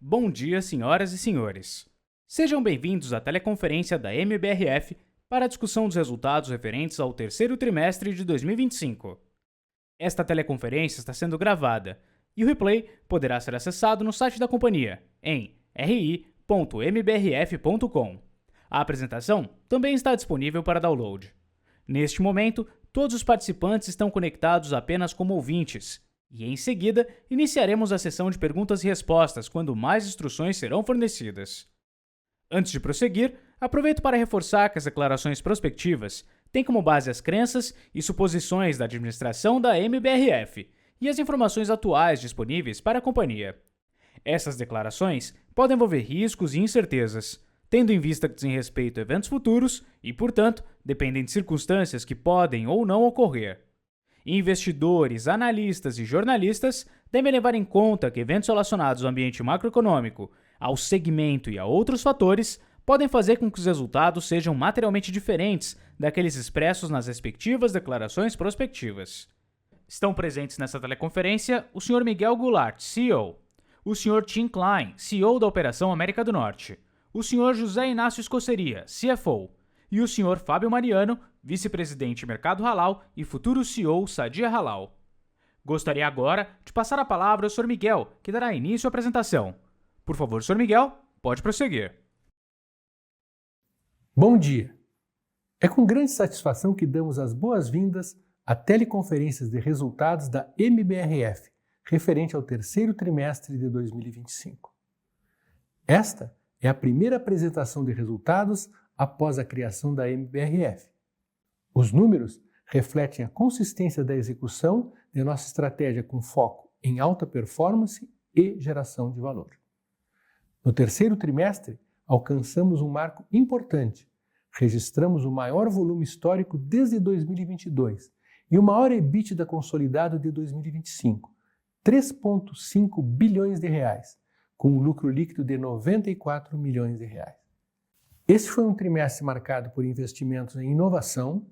Bom dia, senhoras e senhores. Sejam bem-vindos à teleconferência da MBRF para a discussão dos resultados referentes ao terceiro trimestre de 2025. Esta teleconferência está sendo gravada e o replay poderá ser acessado no site da companhia, em ri.mbrf.com. A apresentação também está disponível para download. Neste momento, todos os participantes estão conectados apenas como ouvintes, e em seguida iniciaremos a sessão de perguntas e respostas quando mais instruções serão fornecidas. Antes de prosseguir, aproveito para reforçar que as declarações prospectivas têm como base as crenças e suposições da administração da MBRF e as informações atuais disponíveis para a companhia. Essas declarações podem envolver riscos e incertezas, tendo em vista que dizem respeito a eventos futuros e, portanto, dependem de circunstâncias que podem ou não ocorrer. Investidores, analistas e jornalistas devem levar em conta que eventos relacionados ao ambiente macroeconômico, ao segmento e a outros fatores podem fazer com que os resultados sejam materialmente diferentes daqueles expressos nas respectivas declarações prospectivas. Estão presentes nessa teleconferência o Sr. Miguel Goulart, CEO, o Sr. Tim Klein, CEO da Operação América do Norte, o Sr. José Inácio Escoceria, CFO, e o Sr. Fábio Mariano, vice-presidente Mercado Halal e futuro CEO Sadia Halal. Gostaria agora de passar a palavra ao Sr. Miguel, que dará início à apresentação. Por favor, Sr. Miguel, pode prosseguir. Bom dia! É com grande satisfação que damos as boas-vindas à teleconferências de resultados da MBRF, referente ao terceiro trimestre de 2025. Esta é a primeira apresentação de resultados após a criação da MBRF. Os números refletem a consistência da execução de nossa estratégia com foco em alta performance e geração de valor. No terceiro trimestre, alcançamos um marco importante. Registramos o maior volume histórico desde 2022 e o maior EBITDA consolidado de 2025, 3,5 bilhões de reais, com um lucro líquido de 94 milhões de reais. Esse foi um trimestre marcado por investimentos em inovação,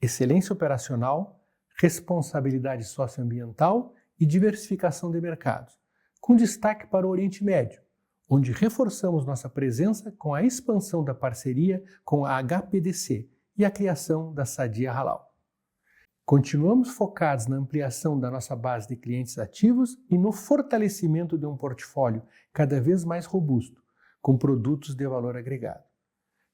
excelência operacional, responsabilidade socioambiental e diversificação de mercados, com destaque para o Oriente Médio, onde reforçamos nossa presença com a expansão da parceria com a HPDC e a criação da Sadia Halal. Continuamos focados na ampliação da nossa base de clientes ativos e no fortalecimento de um portfólio cada vez mais robusto, com produtos de valor agregado.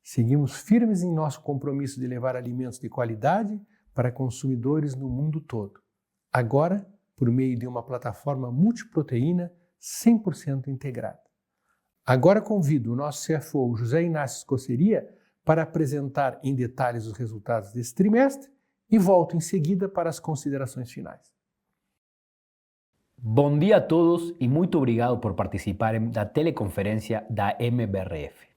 Seguimos firmes em nosso compromisso de levar alimentos de qualidade para consumidores no mundo todo. Agora, por meio de uma plataforma multiproteína 100% integrada. Agora convido o nosso CFO, José Inácio Escoceria, para apresentar em detalhes os resultados desse trimestre e volto em seguida para as considerações finais. Bom dia a todos e muito obrigado por participarem da teleconferência da MBRF.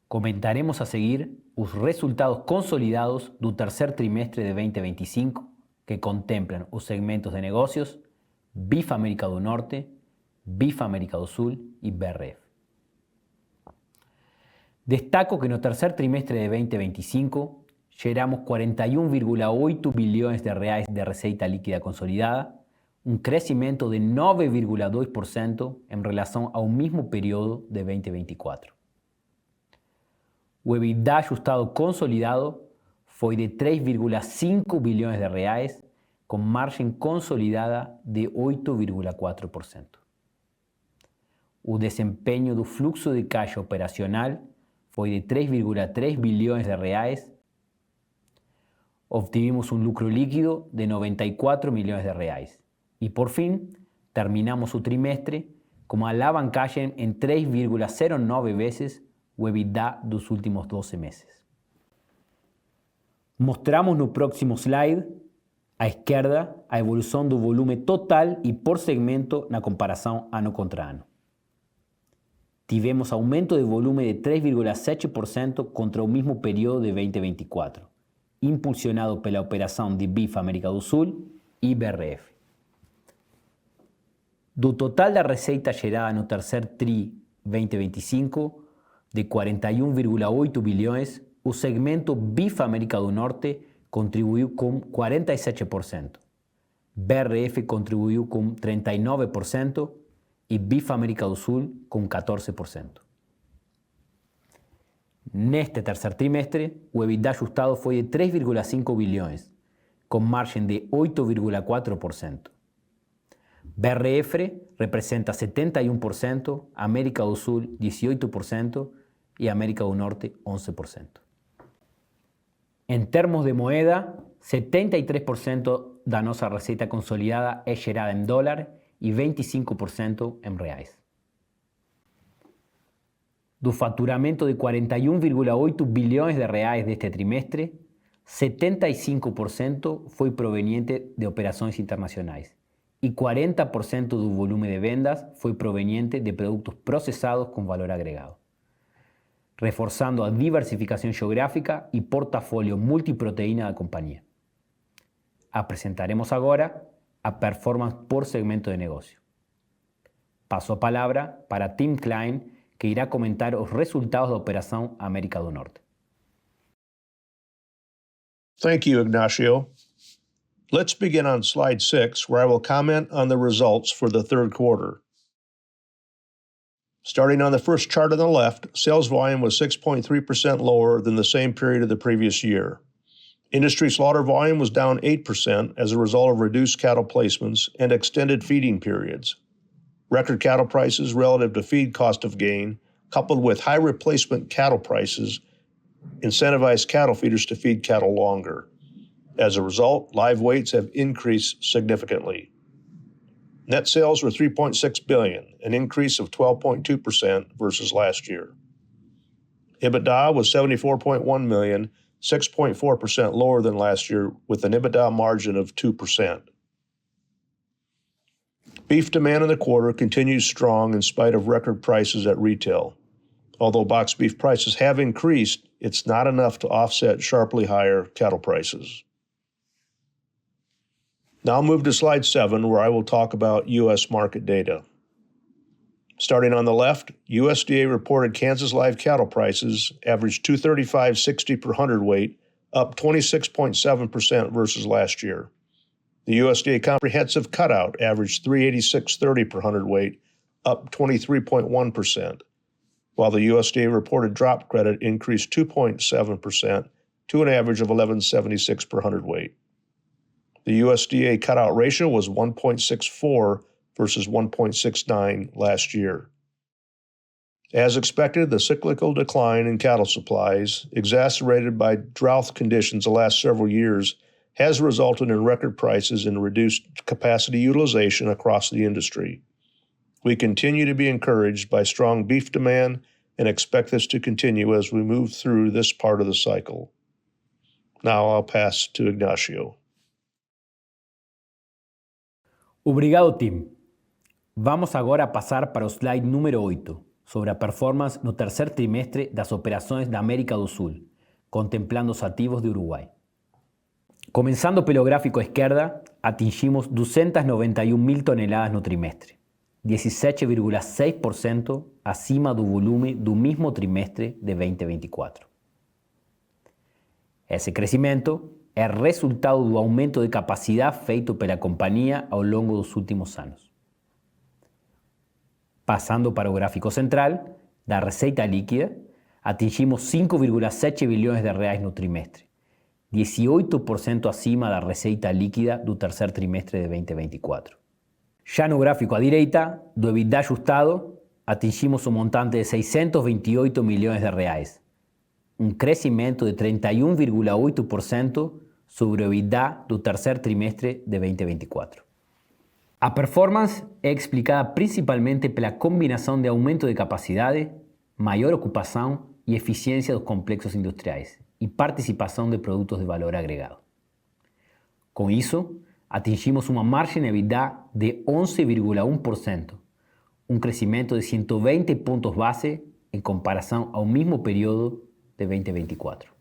Comentaremos a seguir os resultados consolidados do terceiro trimestre de 2025, que contemplam os segmentos de negócios BIF América do Norte, BIF América do Sul e BRF. Destaco que no terceiro trimestre de 2025 geramos 41,8 bilhões de reais de receita líquida consolidada, um crescimento de 9,2% em relação ao mesmo período de 2024. O EBITDA ajustado consolidado foi de 3,5 bilhões de reais, com margem consolidada de 8,4%. O desempenho do fluxo de caixa operacional foi de 3,3 bilhões de reais. Obtivemos um lucro líquido de 94 milhões de reais. E, por fim, terminamos o trimestre com uma alavancagem em 3,09 vezes o EBITDA dos últimos 12 meses. Mostramos no próximo slide, à esquerda, a evolução do volume total e por segmento na comparação ano contra ano. Tivemos aumento de volume de 3,7% contra o mesmo período de 2024, impulsionado pela operação de BIF América do Sul e BRF. Do total da receita gerada no terceiro TRI 2025, de 41,8 bilhões, o segmento BIF América do Norte contribuiu com 47%, BRF contribuiu com 39% e BIF América do Sul com 14%. Neste tercer trimestre, o EBITDA ajustado foi de 3,5 bilhões, com margem de 8,4%. BRF representa 71%, América do Sul 18% e América do Norte 11%. Em termos de moeda, 73% da nossa receita consolidada é gerada em dólar e 25% em reais. Do faturamento de 41,8 bilhões de reais deste trimestre, 75% foi proveniente de operações internacionais e 40% do volume de vendas foi proveniente de produtos processados com valor agregado, reforçando a diversificação geográfica e portafólio multiproteína da companhia. Apresentaremos agora a performance por segmento de negócio. Passo a palavra para Tim Klein, que irá comentar os resultados da Operação América do Norte. Thank you, Ignacio. Let's begin on slide 6, where I will comment on the results for the third quarter. Starting on the first chart on the left, sales volume was 6.3% lower than the same period of the previous year. Industry slaughter volume was down 8% as a result of reduced cattle placements and extended feeding periods. Record cattle prices relative to feed cost of gain, coupled with high replacement cattle prices, incentivized cattle feeders to feed cattle longer. As a result, live weights have increased significantly. Net sales were $3.6 billion, an increase of 12.2% versus last year. EBITDA was $74.1 million, 6.4% lower than last year, with an EBITDA margin of 2%. Beef demand in the quarter continues strong in spite of record prices at retail. Although boxed beef prices have increased, it's not enough to offset sharply higher cattle prices. Now I'll move to slide 7, where I will talk about U.S. market data. Starting on the left, USDA reported Kansas live cattle prices averaged $235.60 per hundredweight, up 26.7% versus last year. The USDA comprehensive cutout averaged $386.30 per hundredweight, up 23.1%, while the USDA reported drop credit increased 2.7% to an average of $11.76 per hundredweight. The USDA cutout ratio was 1.64 versus 1.69 last year. As expected, the cyclical decline in cattle supplies, exacerbated by drought conditions the last several years, has resulted in record prices and reduced capacity utilization across the industry. We continue to be encouraged by strong beef demand and expect this to continue as we move through this part of the cycle. Now I'll pass to Ignacio. Obrigado, Tim. Vamos agora a passar para o slide número 8, sobre a performance no terceiro trimestre das operações da América do Sul, contemplando os ativos de Uruguai. Começando pelo gráfico à esquerda, atingimos 291.000 toneladas no trimestre, 17,6% acima do volume do mesmo trimestre de 2024. Esse crescimento é resultado do aumento de capacidade feito pela companhia ao longo dos últimos anos. Passando para o gráfico central, da receita líquida, atingimos 5,7 bilhões de reais no trimestre, 18% acima da receita líquida do terceiro trimestre de 2024. Já no gráfico à direita, do EBITDA ajustado, atingimos um montante de 628 milhões de reais, um crescimento de 31,8% sobre o EBITDA do terceiro trimestre de 2024. A performance é explicada principalmente pela combinação de aumento de capacidade, maior ocupação e eficiência dos complexos industriais e participação de produtos de valor agregado. Com isso, atingimos uma margem EBITDA de 11,1%, um crescimento de 120 pontos base em comparação ao mesmo período de 2024.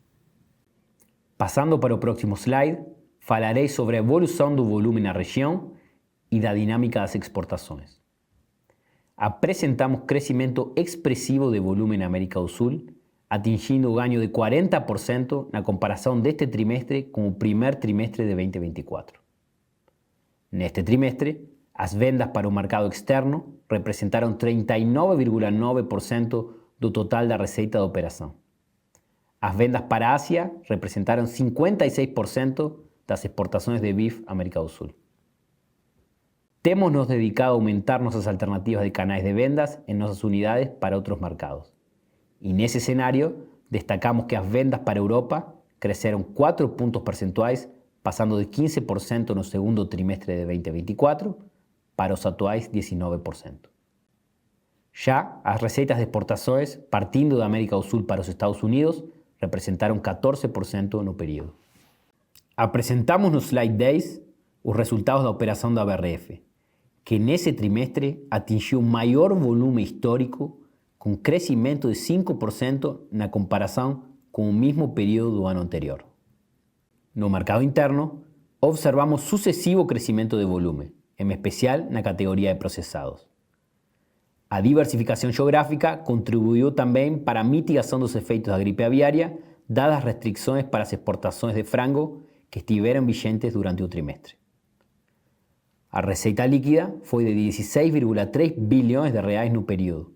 Passando para o próximo slide, falarei sobre a evolução do volume na região e da dinâmica das exportações. Apresentamos crescimento expressivo de volume na América do Sul, atingindo o ganho de 40% na comparação deste trimestre com o primeiro trimestre de 2024. Neste trimestre, As vendas para o mercado externo representaram 39,9% do total da receita da operação. As vendas para a Ásia representaram 56% das exportações de beef à América do Sul. Temos nos dedicado a aumentar nossas alternativas de canais de vendas em nossas unidades para outros mercados. E nesse cenário, destacamos que as vendas para a Europa cresceram 4 pontos percentuais, passando de 15% no segundo trimestre de 2024 para os atuais 19%. Já as receitas de exportações, partindo da América do Sul para os Estados Unidos, representaram 14% no período. Apresentamos no slide 10 os resultados da operação da BRF, que nesse trimestre atingiu o maior volume histórico, com crescimento de 5% na comparação com o mesmo período do ano anterior. No mercado interno, observamos sucessivo crescimento de volume, em especial na categoria de processados. A diversificação geográfica contribuiu também para a mitigação dos efeitos da gripe aviária, dadas as restrições para as exportações de frango que estiveram vigentes durante o trimestre. A receita líquida foi de 16,3 bilhões de reais no período,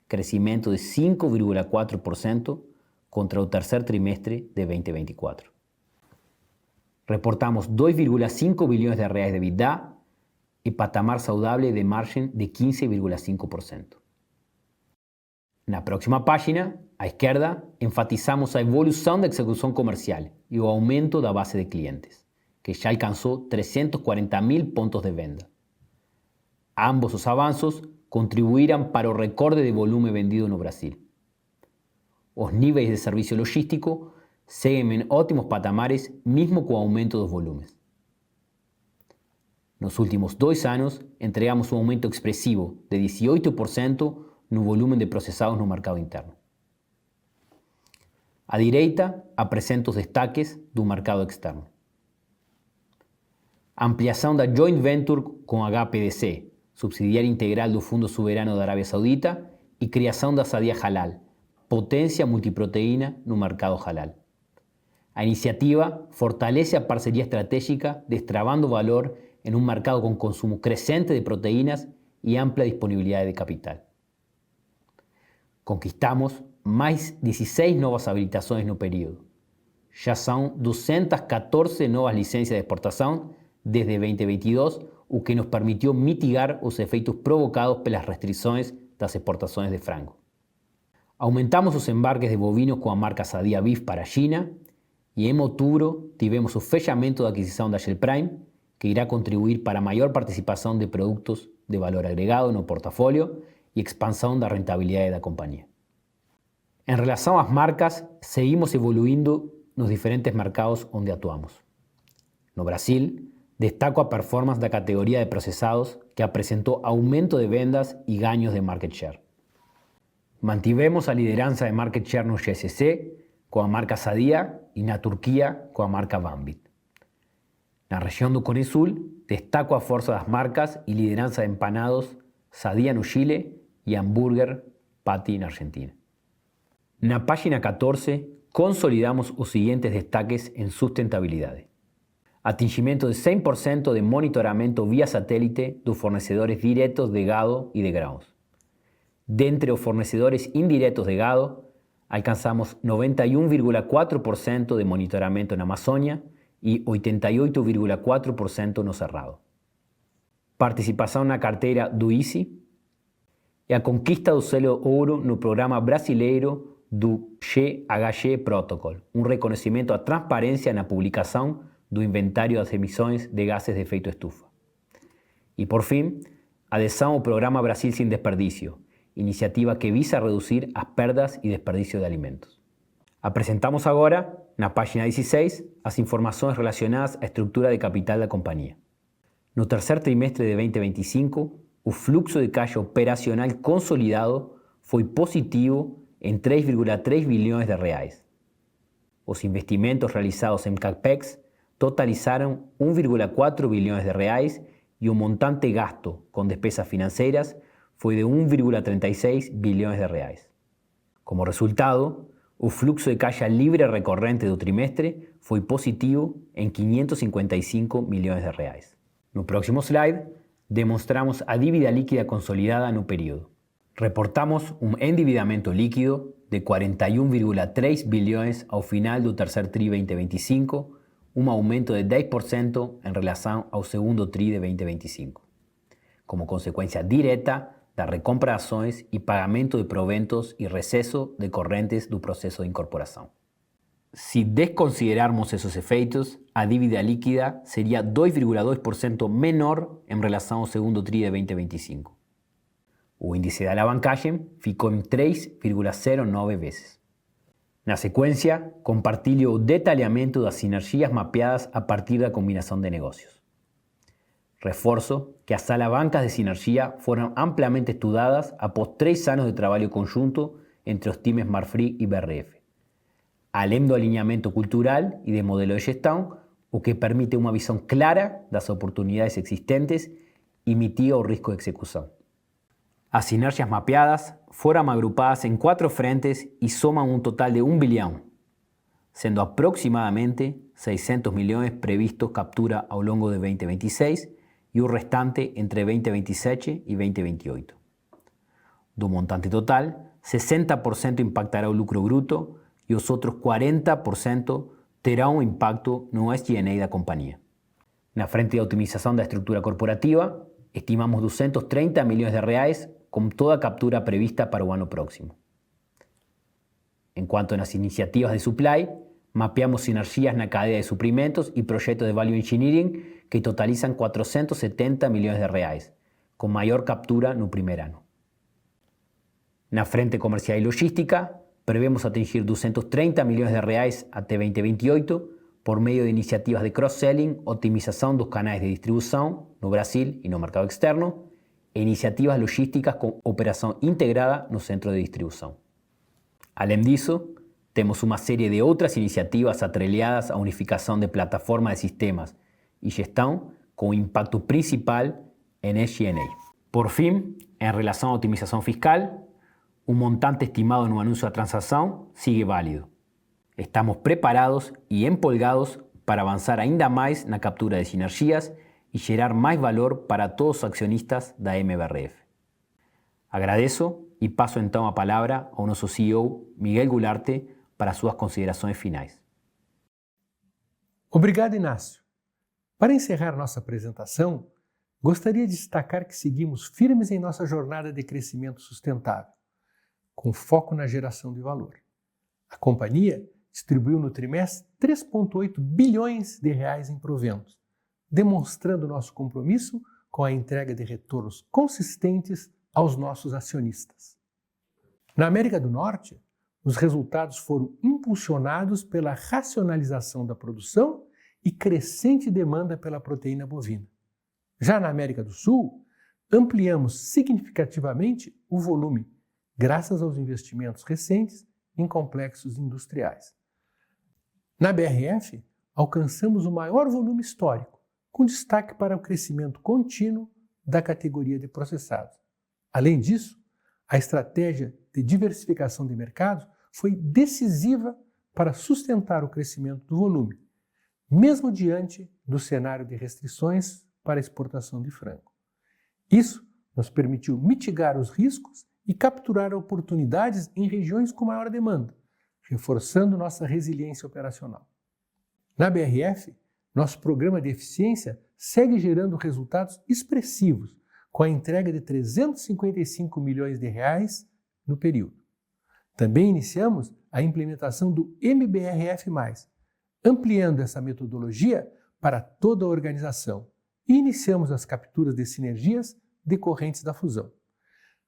crescimento de 5,4% contra o terceiro trimestre de 2024. Reportamos 2,5 bilhões de reais de EBITDA e patamar saudável de margem de 15,5%. Na próxima página, à esquerda, enfatizamos a evolução da execução comercial e o aumento da base de clientes, que já alcançou 340.000 pontos de venda. Ambos os avanços contribuíram para o recorde de volume vendido no Brasil. Os níveis de serviço logístico seguem em ótimos patamares, mesmo com o aumento dos volumes. Nos últimos 2 anos, entregamos um aumento expressivo de 18% no volume de processados no mercado interno. À direita, apresento os destaques do mercado externo. Ampliação da joint venture com a HPDC, subsidiária integral do Fundo Soberano da Arábia Saudita, e criação da Sadia Halal, potência multiproteína no mercado halal. A iniciativa fortalece a parceria estratégica, destravando valor en un mercado con consumo creciente de proteínas y amplia disponibilidad de capital. Conquistamos más 16 nuevas habilitaciones no período. Ya son 214 nuevas licencias de exportación desde 2022, o que nos permitió mitigar los efectos provocados por las restricciones de las exportaciones de frango. Aumentamos los embarques de bovinos con la marca Sadia Beef para China, y en outubro tivemos o fechamento da aquisição da Shell Prime, que irá contribuir para a maior participação de produtos de valor agregado no portafolio e expansão da rentabilidade da companhia. Em relação às marcas, seguimos evoluindo nos diferentes mercados onde atuamos. No Brasil, destaco a performance da categoria de processados, que apresentou aumento de vendas e ganhos de market share. Mantivemos a liderança de market share no GCC, com a marca Sadia, e na Turquia, com a marca Bambit. Na região do Cone Sul, destaco a força das marcas e liderança de empanados Sadia no Chile e hambúrguer Patty na Argentina. Na página 14, consolidamos os seguintes destaques em sustentabilidade. Atingimento de 100% de monitoramento via satélite dos fornecedores diretos de gado e de grãos. Dentre os fornecedores indiretos de gado, alcançamos 91,4% de monitoramento na Amazônia e 88,4% no Cerrado. Participação na carteira do ICI e a conquista do selo ouro no programa brasileiro do GHG Protocol, reconhecimento à transparência na publicação do inventário das emissões de gases de efeito estufa. E, por fim, adesão ao programa Brasil Sem Desperdício, iniciativa que visa reduzir as perdas e desperdício de alimentos. Apresentamos agora, na página 16, as informações relacionadas à estrutura de capital da companhia. No terceiro trimestre de 2025, o fluxo de caixa operacional consolidado foi positivo em 3,3 bilhões de reais. Os investimentos realizados em CAPEX totalizaram 1,4 bilhões de reais e o montante gasto com despesas financeiras foi de 1,36 bilhões de reais. Como resultado, o fluxo de caixa livre recorrente do trimestre foi positivo em 555 milhões de reais. No próximo slide, demonstramos a dívida líquida consolidada no período. Reportamos um endividamento líquido de 41,3 bilhões ao final do terceiro TRI 2025, aumento de 10% em relação ao segundo TRI de 2025, como consequência direta da recompra de ações e pagamento de proventos e recesso decorrentes do processo de incorporação. Se desconsiderarmos esses efeitos, a dívida líquida seria 2,2% menor em relação ao segundo TRI de 2025. O índice de alavancagem ficou em 3,09 vezes. Na sequência, compartilho o detalhamento das sinergias mapeadas a partir da combinação de negócios. Reforço que as alavancas de sinergia foram amplamente estudadas após 3 anos de trabalho conjunto entre os times Marfrig e BRF, além do alinhamento cultural e de modelo de gestão, o que permite uma visão clara das oportunidades existentes e mitiga o risco de execução. As sinergias mapeadas foram agrupadas em 4 frentes e somam um total de 1 bilhão, sendo aproximadamente 600 milhões previstos captura ao longo de 2026 e o restante entre 2027 e 2028. Do montante total, 60% impactará o lucro bruto e os outros 40% terão um impacto no SG&A da companhia. Na frente de otimização da estrutura corporativa, estimamos 230 milhões de reais com toda a captura prevista para o ano próximo. Enquanto nas iniciativas de supply, mapeamos sinergias na cadeia de suprimentos e projetos de value engineering que totalizam 470 milhões de reais, com maior captura no primeiro ano. Na frente comercial e logística, prevemos atingir 230 milhões de reais até 2028 por meio de iniciativas de cross-selling, otimização dos canais de distribuição no Brasil e no mercado externo, e iniciativas logísticas com operação integrada no centro de distribuição. Além disso, temos uma série de outras iniciativas atreladas à unificação de plataformas de sistemas e gestão com impacto principal em SG&A. Por fim, em relação à otimização fiscal, o montante estimado no anúncio da transação sigue válido. Estamos preparados e empolgados para avançar ainda mais na captura de sinergias e gerar mais valor para todos os acionistas da MBRF. Agradeço e passo então a palavra ao nosso CEO, Miguel Gularte, para suas considerações finais. Obrigado, Inácio. Para encerrar nossa apresentação, gostaria de destacar que seguimos firmes em nossa jornada de crescimento sustentável, com foco na geração de valor. A companhia distribuiu no trimestre 3,8 bilhões de reais em proventos, demonstrando nosso compromisso com a entrega de retornos consistentes aos nossos acionistas. Na América do Norte, os resultados foram impulsionados pela racionalização da produção e crescente demanda pela proteína bovina. Já na América do Sul, ampliamos significativamente o volume, graças aos investimentos recentes em complexos industriais. Na BRF, alcançamos o maior volume histórico, com destaque para o crescimento contínuo da categoria de processados. Além disso, a estratégia de diversificação de mercados foi decisiva para sustentar o crescimento do volume, mesmo diante do cenário de restrições para a exportação de frango. Isso nos permitiu mitigar os riscos e capturar oportunidades em regiões com maior demanda, reforçando nossa resiliência operacional. Na BRF, nosso programa de eficiência segue gerando resultados expressivos, com a entrega de 355 milhões de reais no período. Também iniciamos a implementação do MBRF+, ampliando essa metodologia para toda a organização e iniciamos as capturas de sinergias decorrentes da fusão.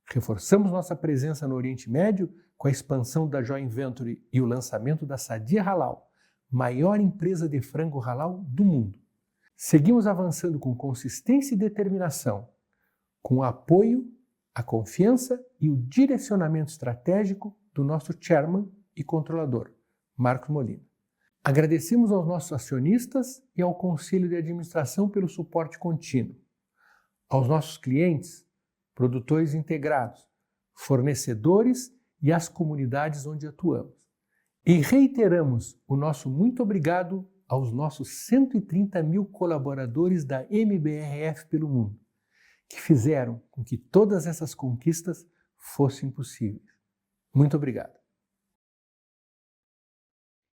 Reforçamos nossa presença no Oriente Médio com a expansão da Joint Venture e o lançamento da Sadia Halal, maior empresa de frango halal do mundo. Seguimos avançando com consistência e determinação, com o apoio, a confiança e o direcionamento estratégico do nosso chairman e controlador, Marcos Molina. Agradecemos aos nossos acionistas e ao Conselho de Administração pelo suporte contínuo, aos nossos clientes, produtores integrados, fornecedores e às comunidades onde atuamos. E reiteramos o nosso muito obrigado aos nossos 130 mil colaboradores da MBRF pelo mundo, que fizeram com que todas essas conquistas fossem possíveis. Muito obrigado.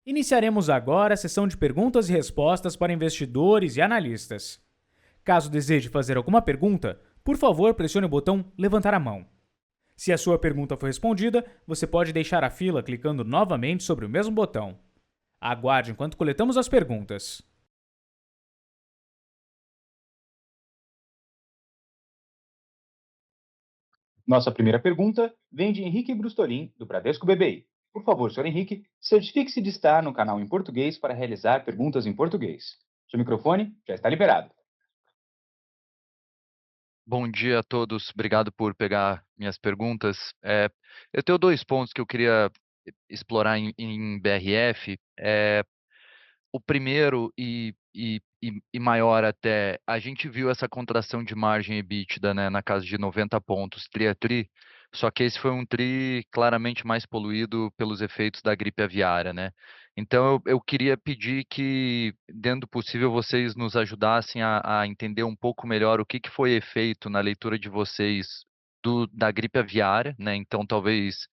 Iniciaremos agora a sessão de perguntas e respostas para investidores e analistas. Caso deseje fazer alguma pergunta, por favor, pressione o botão levantar a mão. Se a sua pergunta for respondida, você pode deixar a fila clicando novamente sobre o mesmo botão. Aguarde enquanto coletamos as perguntas. Nossa primeira pergunta vem de Henrique Brustolin, do Bradesco BBI. Por favor, senhor Henrique, certifique-se de estar no canal em português para realizar perguntas em português. Seu microfone já está liberado. Bom dia a todos, obrigado por pegar minhas perguntas. Eu tenho dois pontos que eu queria explorar em BRF. O primeiro e maior até, a gente viu essa contração de margem EBITDA, né, na casa de 90 pontos, tri a tri, só que esse foi um tri claramente mais poluído pelos efeitos da gripe aviária, né? Então eu queria pedir que, dentro do possível, vocês nos ajudassem a entender um pouco melhor o que foi feito na leitura de vocês da gripe aviária, né? Então talvez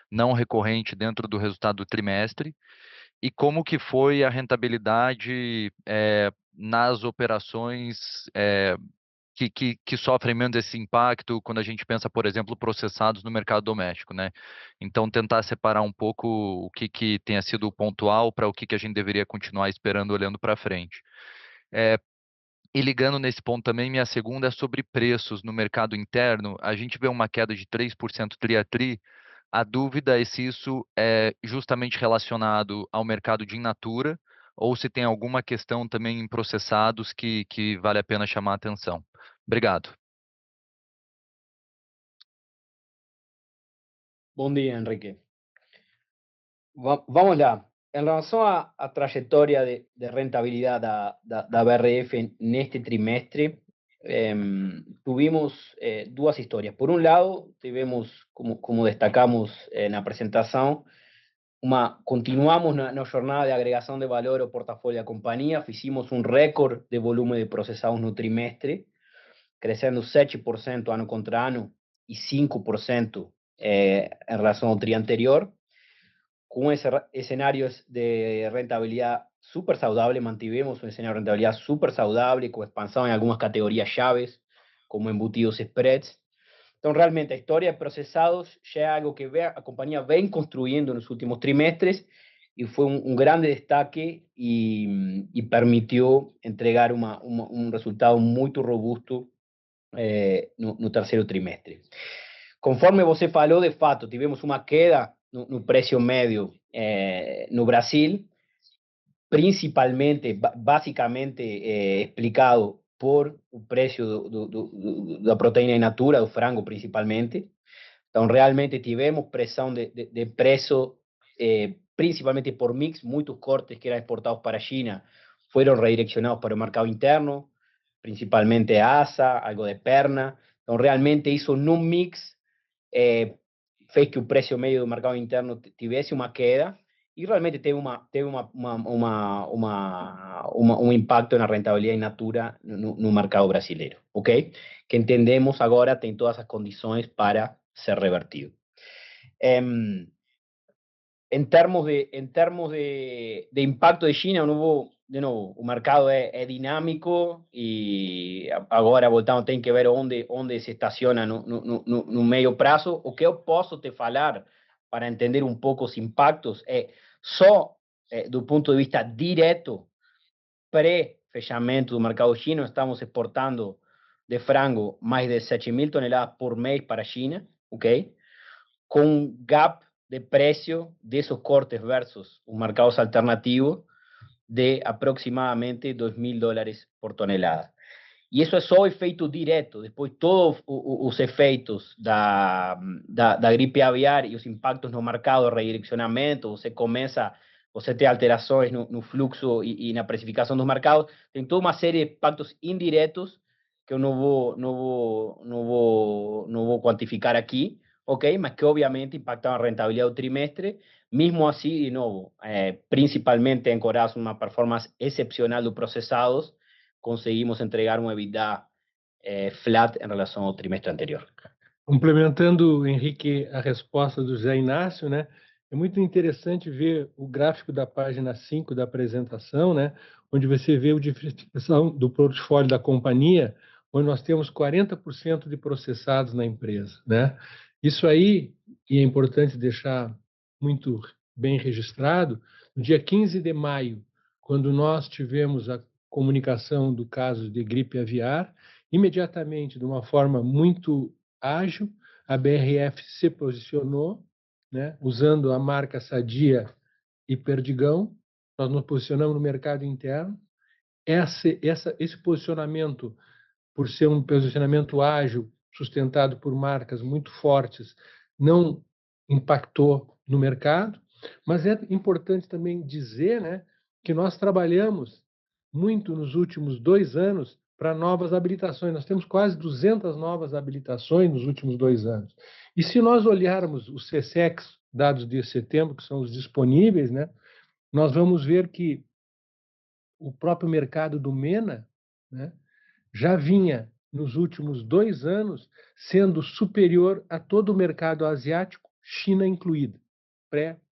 não recorrente dentro do resultado do trimestre, e como que foi a rentabilidade nas operações que sofrem menos esse impacto quando a gente pensa, por exemplo, processados no mercado doméstico, né? Então, tentar separar um pouco o que tenha sido pontual para o que a gente deveria continuar esperando olhando para frente. E ligando nesse ponto também, minha segunda é sobre preços no mercado interno. A gente vê uma queda de 3% tri a tri. A dúvida é se isso é justamente relacionado ao mercado de in natura ou se tem alguma questão também em processados que vale a pena chamar a atenção. Obrigado. Bom dia, Enrique. Vamos lá. En relación a trayectoria de rentabilidad da BRF en este trimestre, tuvimos dos historias. Por un lado, tivemos, como destacamos na apresentação, continuamos na jornada de agregação de valor ao portafolio da companhia, fizemos um recorde de volume de processados no trimestre, crescendo 7% ano contra ano e 5% em relação ao tri anterior, con escenarios de rentabilidad súper saludable, mantivemos un escenario de rentabilidad súper saludable, con expansión en algunas categorías llaves, como embutidos spreads. Entonces, realmente, la historia de procesados ya es algo que la compañía ven construyendo en los últimos trimestres y fue un grande destaque y permitió entregar un resultado muy robusto no terceiro trimestre. Conforme você falou, de fato, tivemos uma queda no preço médio no Brasil, principalmente, basicamente explicado por o preço da proteína in natura, do frango principalmente. Então, realmente tivemos pressão de preço, principalmente por mix, muitos cortes que eram exportados para a China foram redireccionados para o mercado interno, principalmente asa, algo de perna. Então, realmente isso num mix fez que o preço médio do mercado interno tivesse uma queda e realmente teve um impacto na rentabilidade in natura no mercado brasileiro, ok? Que entendemos agora tem todas as condições para ser revertido. En términos de impacto de China, de nuevo, o mercado es dinámico y ahora voltamos, tem que ver onde se estaciona no medio prazo. O que eu posso te falar para entender un poco os impactos só do ponto de vista direto, pré-fechamento do mercado chino, estamos exportando de frango mais de 7.000 toneladas por mês para a China, ok? Com um gap de precio de esos cortes versus los mercados alternativos de aproximadamente $2.000 por tonelada. Y eso es só efeito direto. Después todos os efeitos da gripe aviar e os impactos no mercado de redirecionamento, você tem alterações no fluxo e na precificação dos mercados, tem toda uma série de impactos indiretos que eu não vou quantificar aqui, ok, mas que obviamente impactaban la rentabilidad del trimestre. Mismo así, de nuevo, principalmente ancorados en una performance excepcional de procesados, conseguimos entregar un EBITDA flat em relação ao trimestre anterior. Complementando, Henrique, a resposta do José Inácio, né? É muito interessante ver o gráfico da página 5 da apresentação, né? Onde você vê a diversificação do portfólio da companhia, onde nós temos 40% de processados na empresa, né? Isso aí, e é importante deixar muito bem registrado, no dia 15 de maio, quando nós tivemos a comunicação do caso de gripe aviar, imediatamente, de uma forma muito ágil, a BRF se posicionou, né, usando a marca Sadia e Perdigão. Nós nos posicionamos no mercado interno. Esse posicionamento, por ser um posicionamento ágil, sustentado por marcas muito fortes, não impactou no mercado. Mas é importante também dizer, né, que nós trabalhamos muito nos últimos 2 anos para novas habilitações. Nós temos quase 200 novas habilitações nos últimos 2 anos. E se nós olharmos os CSEX, dados de setembro, que são os disponíveis, né, nós vamos ver que o próprio mercado do MENA, né, já vinha, nos últimos 2 anos, sendo superior a todo o mercado asiático, China incluída, pré-gripe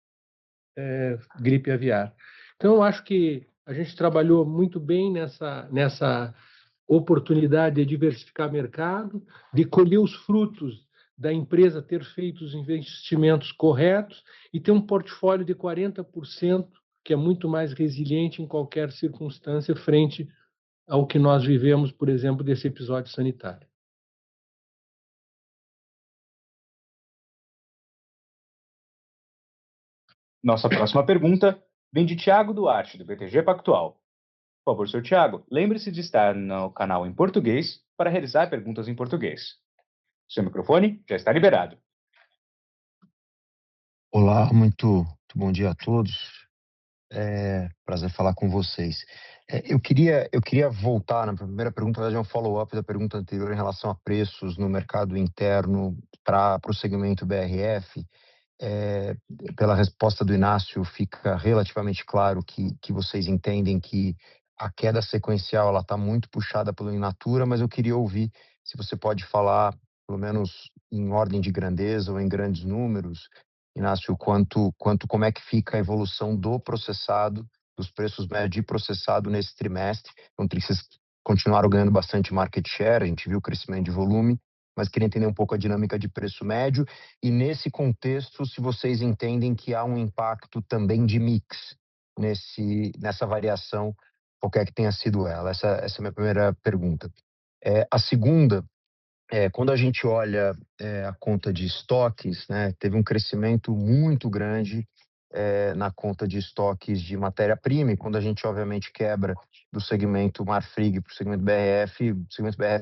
aviar. Então, eu acho que a gente trabalhou muito bem nessa oportunidade de diversificar mercado, de colher os frutos da empresa ter feito os investimentos corretos e ter um portfólio de 40%, que é muito mais resiliente em qualquer circunstância frente ao que nós vivemos, por exemplo, desse episódio sanitário. Nossa próxima pergunta vem de Thiago Duarte, do BTG Pactual. Por favor, Sr. Thiago, lembre-se de estar no canal em português para realizar perguntas em português. Seu microfone já está liberado. Olá, muito bom dia a todos. Prazer falar com vocês. Eu queria voltar na primeira pergunta, na verdade é um follow-up da pergunta anterior em relação a preços no mercado interno para o segmento BRF. Pela resposta do Inácio, fica relativamente claro que vocês entendem que a queda sequencial está muito puxada pelo in natura, mas eu queria ouvir se você pode falar, pelo menos em ordem de grandeza ou em grandes números, Inácio, como é que fica a evolução do processado, dos preços médios de processado nesse trimestre. Então, vocês continuaram ganhando bastante market share, a gente viu o crescimento de volume, mas queria entender um pouco a dinâmica de preço médio e, nesse contexto, se vocês entendem que há um impacto também de mix nessa variação, qualquer que tenha sido ela. Essa é a minha primeira pergunta. A segunda, quando a gente olha a conta de estoques, né, teve um crescimento muito grande na conta de estoques de matéria-prima, e quando a gente, obviamente, quebra do segmento Marfrig para o segmento BRF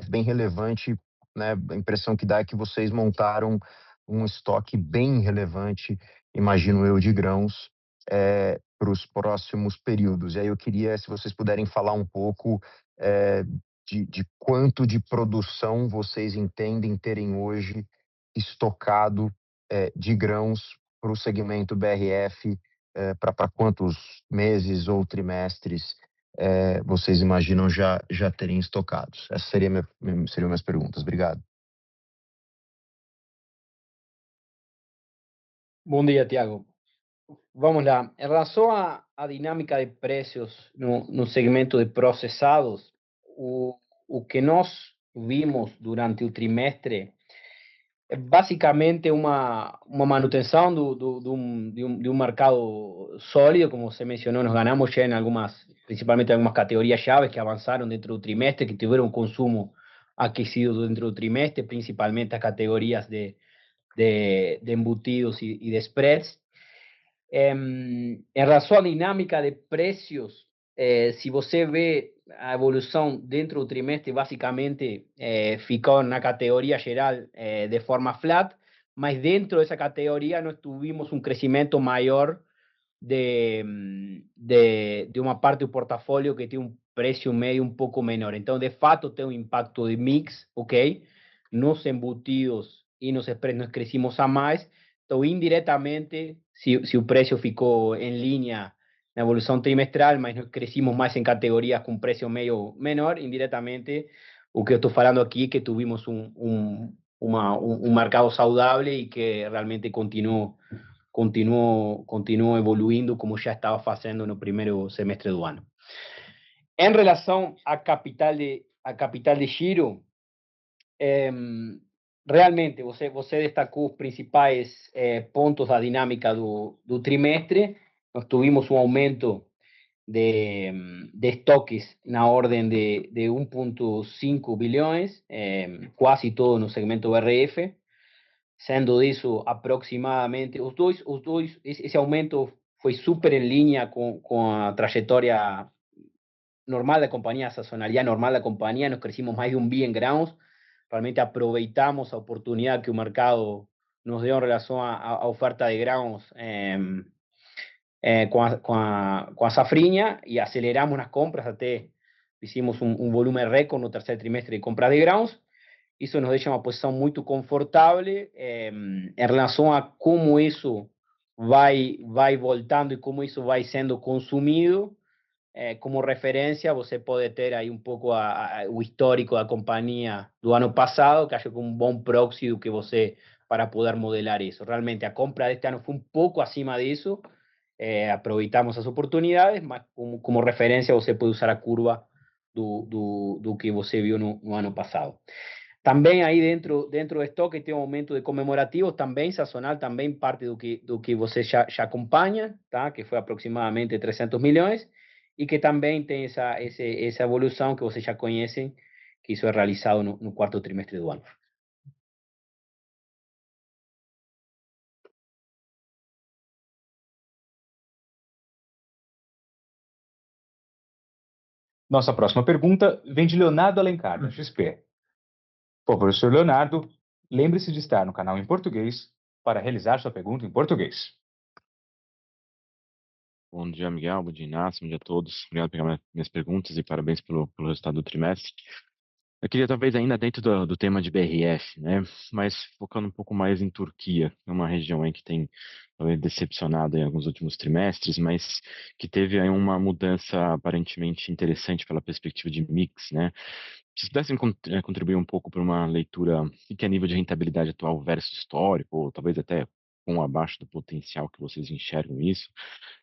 bem relevante, né, a impressão que dá é que vocês montaram um estoque bem relevante, imagino eu, de grãos para os próximos períodos. E aí eu queria, se vocês puderem falar um pouco de quanto de produção vocês entendem terem hoje estocado de grãos para o segmento BRF, para quantos meses ou trimestres vocês imaginam já terem estocados? Essas seriam minhas perguntas. Obrigado. Bom dia, Tiago. Vamos lá. Em relação à dinâmica de preços no segmento de processados, o que nós vimos durante o trimestre é basicamente uma manutenção de um mercado sólido, como você mencionou. Nos ganamos já principalmente em algumas categorias chaves que avançaram dentro do trimestre, que tiveram consumo aquecido dentro do trimestre, principalmente as categorias de embutidos y de spreads. En relación a dinámica de precios, si você ve a evolução dentro do trimestre, basicamente ficou na categoria geral de forma flat, mas dentro dessa categoria nós tuvimos um crescimento maior de uma parte do portafólio que tem um preço médio um pouco menor. Então, de fato, tem um impacto de mix, ok? Nos embutidos e nos spreads nós crescimos a mais. Então, indiretamente, se o preço ficou em linha na evolução trimestral, mas nós crescimos mais em categorias com preço meio menor, indiretamente O que eu estou falando aqui é que tivemos um mercado saudável e que realmente continuou evoluindo como já estava fazendo no primeiro semestre do ano. Em relação à capital de giro, realmente você destacou os principais pontos da dinâmica do trimestre. Nós tivemos um aumento de estoques na ordem de 1,5 bilhões, quase todo no segmento BRF, sendo disso aproximadamente esse aumento foi super em linha com a trajetória normal da companhia, a sazonalidade normal da companhia. Nós crescimos mais de 1 bi em grãos, realmente aproveitamos a oportunidade que o mercado nos deu em relação à oferta de grãos com a safrinha, e aceleramos nas compras, até hicimos um volume recorde no terceiro trimestre de compras de grãos. Isso nos deixa uma posição muito confortável em relação a como isso vai voltando e como isso vai sendo consumido. Como referência, você pode ter aí um pouco o histórico da companhia do ano passado, que acho que é um bom proxy do que você, para poder modelar isso. Realmente a compra deste ano foi um pouco acima disso, aproveitamos as oportunidades, mas como referência você pode usar a curva do que você viu no ano passado. Também aí dentro do estoque tem um aumento de comemorativos, também sazonal, também parte do que você já acompanha, tá? Que foi aproximadamente 300 milhões, e que também tem essa evolução que vocês já conhecem, que isso é realizado no quarto trimestre do ano. Nossa próxima pergunta vem de Leonardo Alencar, da XP. Por favor, senhor Leonardo, lembre-se de estar no canal em português para realizar sua pergunta em português. Bom dia, Miguel. Bom dia, Inácio. Bom dia a todos. Obrigado por pegar minhas perguntas e parabéns pelo resultado do trimestre. Eu queria, talvez, ainda dentro do tema de BRF, né? Mas focando um pouco mais em Turquia, é uma região aí que tem talvez decepcionado em alguns últimos trimestres, mas que teve aí uma mudança aparentemente interessante pela perspectiva de mix, né? Se pudessem contribuir um pouco para uma leitura que é nível de rentabilidade atual versus histórico, ou talvez até com abaixo do potencial que vocês enxergam isso.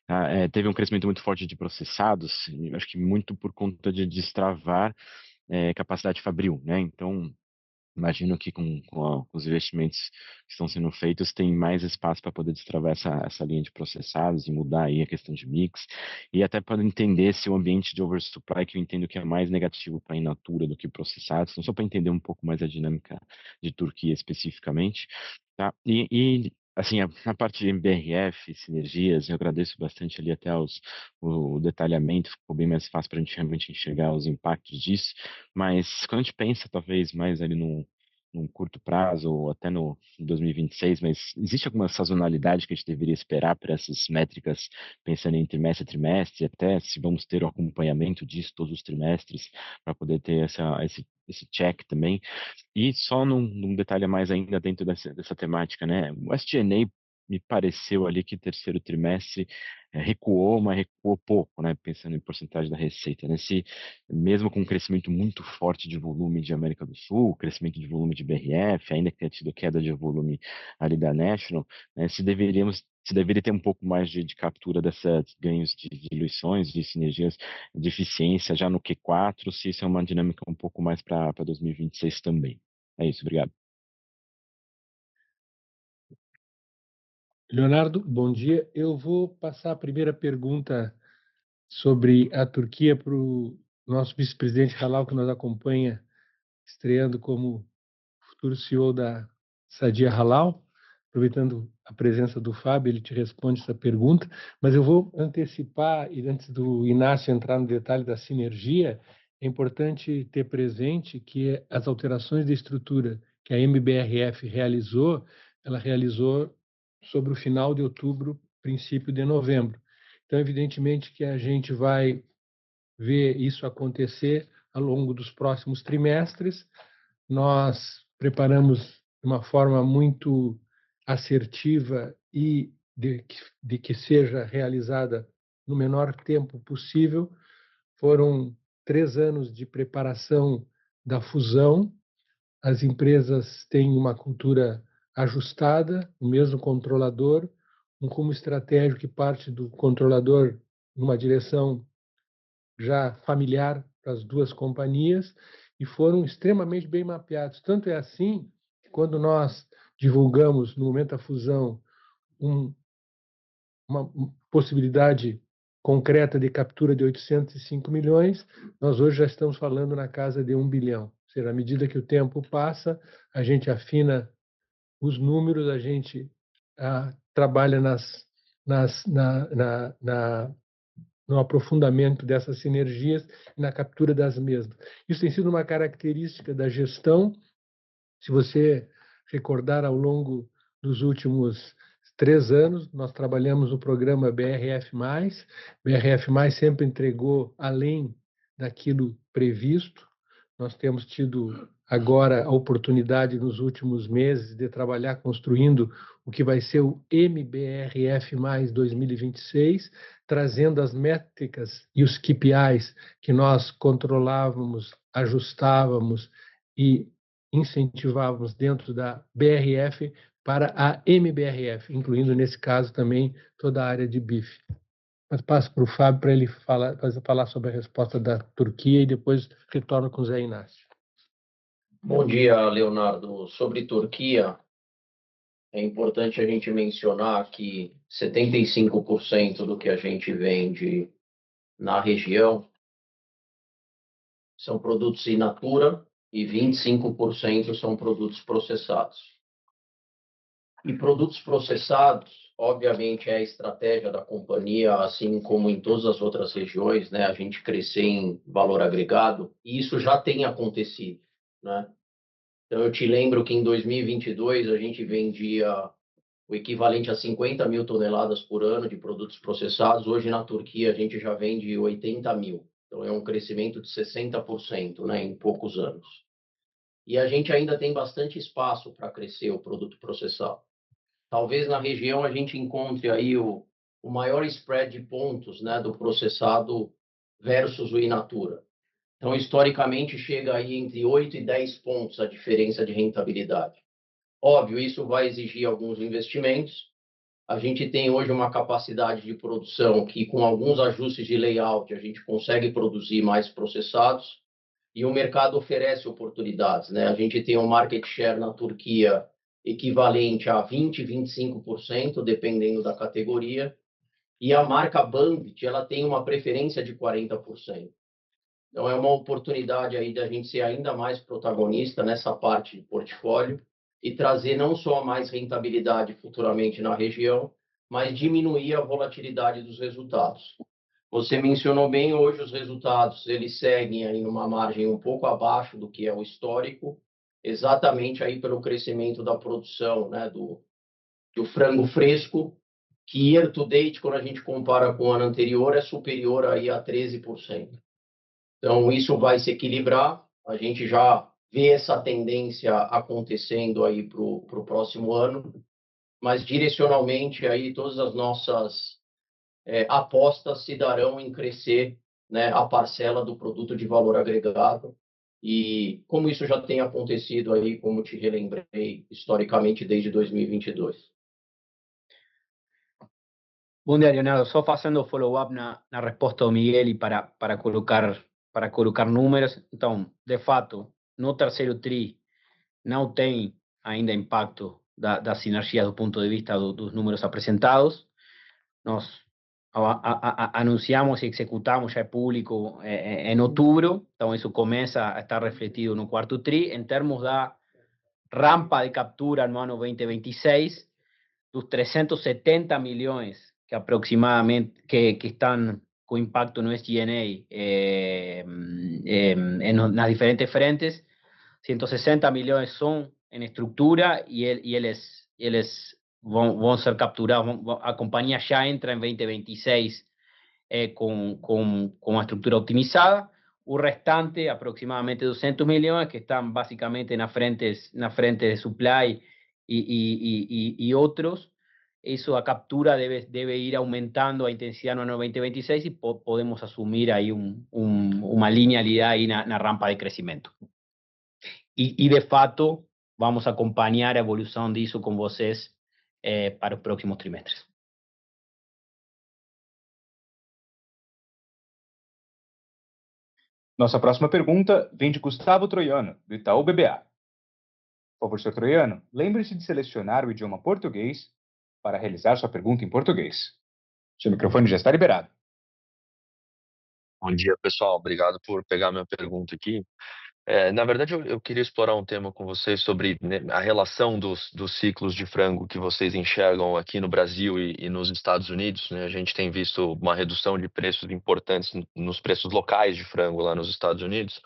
Tá? Teve um crescimento muito forte de processados, e acho que muito por conta de destravar capacidade fabril, né? Então, imagino que com os investimentos que estão sendo feitos, tem mais espaço para poder destravar essa linha de processados e mudar aí a questão de mix, e até para entender esse ambiente de oversupply, que eu entendo que é mais negativo para a in natura do que processados, então só para entender um pouco mais a dinâmica de Turquia especificamente, tá? Assim, a parte de BRF, sinergias, eu agradeço bastante ali até o detalhamento, ficou bem mais fácil para a gente realmente enxergar os impactos disso, mas quando a gente pensa talvez mais ali num curto prazo ou até no 2026, mas existe alguma sazonalidade que a gente deveria esperar para essas métricas, pensando em trimestre a trimestre, até se vamos ter o acompanhamento disso todos os trimestres, para poder ter esse check também. E só num detalhe a mais ainda dentro dessa temática, né? O SG&A me pareceu ali que terceiro trimestre recuou, mas recuou pouco, né? Pensando em porcentagem da receita, né? Se, mesmo com um crescimento muito forte de volume de América do Sul, crescimento de volume de BRF, ainda que tenha tido queda de volume ali da National, né? Se deveria ter um pouco mais de captura desses ganhos de diluições, de sinergias, de eficiência já no Q4, se isso é uma dinâmica um pouco mais para 2026 também. É isso, obrigado. Leonardo, bom dia. Eu vou passar a primeira pergunta sobre a Turquia para o nosso vice-presidente Halal, que nos acompanha, estreando como futuro CEO da Sadia Halal. Aproveitando a presença do Fábio, ele te responde essa pergunta, mas eu vou antecipar, e antes do Inácio entrar no detalhe da sinergia, é importante ter presente que as alterações de estrutura que a MBRF realizou, ela realizou sobre o final de outubro, princípio de novembro. Então, evidentemente que a gente vai ver isso acontecer ao longo dos próximos trimestres. Nós preparamos de uma forma muito assertiva e de que seja realizada no menor tempo possível. Foram 3 anos de preparação da fusão. As empresas têm uma cultura ajustada, o mesmo controlador, um rumo estratégico que parte do controlador numa direção já familiar para as duas companhias e foram extremamente bem mapeados. Tanto é assim que quando nós divulgamos, no momento da fusão, uma possibilidade concreta de captura de 805 milhões, nós hoje já estamos falando na casa de 1 bilhão. Ou seja, à medida que o tempo passa, a gente afina os números, a gente trabalha no aprofundamento dessas sinergias e na captura das mesmas. Isso tem sido uma característica da gestão. Se você recordar, ao longo dos últimos 3 anos, nós trabalhamos no programa BRF+. BRF+, sempre entregou além daquilo previsto. Nós temos tido agora a oportunidade, nos últimos meses, de trabalhar construindo o que vai ser o MBRF+ 2026, trazendo as métricas e os KPIs que nós controlávamos, ajustávamos e incentivávamos dentro da BRF para a MBRF, incluindo, nesse caso, também toda a área de BIF. Mas passo para o Fábio para ele falar sobre a resposta da Turquia e depois retorno com o Zé Inácio. Bom dia, Leonardo. Sobre Turquia, é importante a gente mencionar que 75% do que a gente vende na região são produtos in natura e 25% são produtos processados. E produtos processados, obviamente, é a estratégia da companhia, assim como em todas as outras regiões, né? A gente crescer em valor agregado, e isso já tem acontecido, né? Então, eu te lembro que em 2022 a gente vendia o equivalente a 50 mil toneladas por ano de produtos processados. Hoje, na Turquia, a gente já vende 80 mil. Então, é um crescimento de 60%, né, em poucos anos. E a gente ainda tem bastante espaço para crescer o produto processado. Talvez na região a gente encontre aí o maior spread de pontos, né, do processado versus o in natura. Então, historicamente, chega aí entre 8 e 10 pontos a diferença de rentabilidade. Óbvio, isso vai exigir alguns investimentos. A gente tem hoje uma capacidade de produção que, com alguns ajustes de layout, a gente consegue produzir mais processados e o mercado oferece oportunidades, né? A gente tem um market share na Turquia equivalente a 20, 25%, dependendo da categoria, e a marca Banvit, ela tem uma preferência de 40%. Então, é uma oportunidade aí da gente ser ainda mais protagonista nessa parte de portfólio e trazer não só mais rentabilidade futuramente na região, mas diminuir a volatilidade dos resultados. Você mencionou bem, hoje os resultados eles seguem aí numa margem um pouco abaixo do que é o histórico, exatamente aí pelo crescimento da produção, né, do frango fresco, que year to date, quando a gente compara com o ano anterior, é superior aí a 13%. Então, isso vai se equilibrar. A gente já vê essa tendência acontecendo aí para o próximo ano, mas direcionalmente aí todas as nossas apostas se darão em crescer, né, a parcela do produto de valor agregado. E como isso já tem acontecido aí, como te relembrei, historicamente desde 2022. Bom dia, Leonardo. Só fazendo follow-up na resposta do Miguel e para colocar números. Então, de fato, no terceiro TRI não tem ainda impacto da sinergia do ponto de vista dos números apresentados. Nós anunciamos e executamos, já é público, em outubro, então isso começa a estar refletido no quarto TRI. Em termos da rampa de captura no ano 2026, dos 370 milhões que aproximadamente que están con impacto no SG&A en las diferentes frentes, 160 millones son en estructura y ellos van a ser capturados. A compañía ya entra en 2026 con una estructura optimizada. O restante, aproximadamente 200 millones, que están básicamente en las frentes de supply y otros. Eso a captura debe ir aumentando a intensidad en el 2026 y podemos asumir ahí una linealidad ahí en la rampa de crecimiento. E de fato, vamos acompanhar a evolução disso com vocês para os próximos trimestres. Nossa próxima pergunta vem de Gustavo Troiano, do Itaú BBA. Por favor, Sr. Troiano, lembre-se de selecionar o idioma português para realizar sua pergunta em português. Seu microfone já está liberado. Bom dia, pessoal. Obrigado por pegar minha pergunta aqui. Na verdade, eu queria explorar um tema com vocês sobre, né, a relação dos ciclos de frango que vocês enxergam aqui no Brasil e nos Estados Unidos, né? A gente tem visto uma redução de preços importantes nos preços locais de frango lá nos Estados Unidos.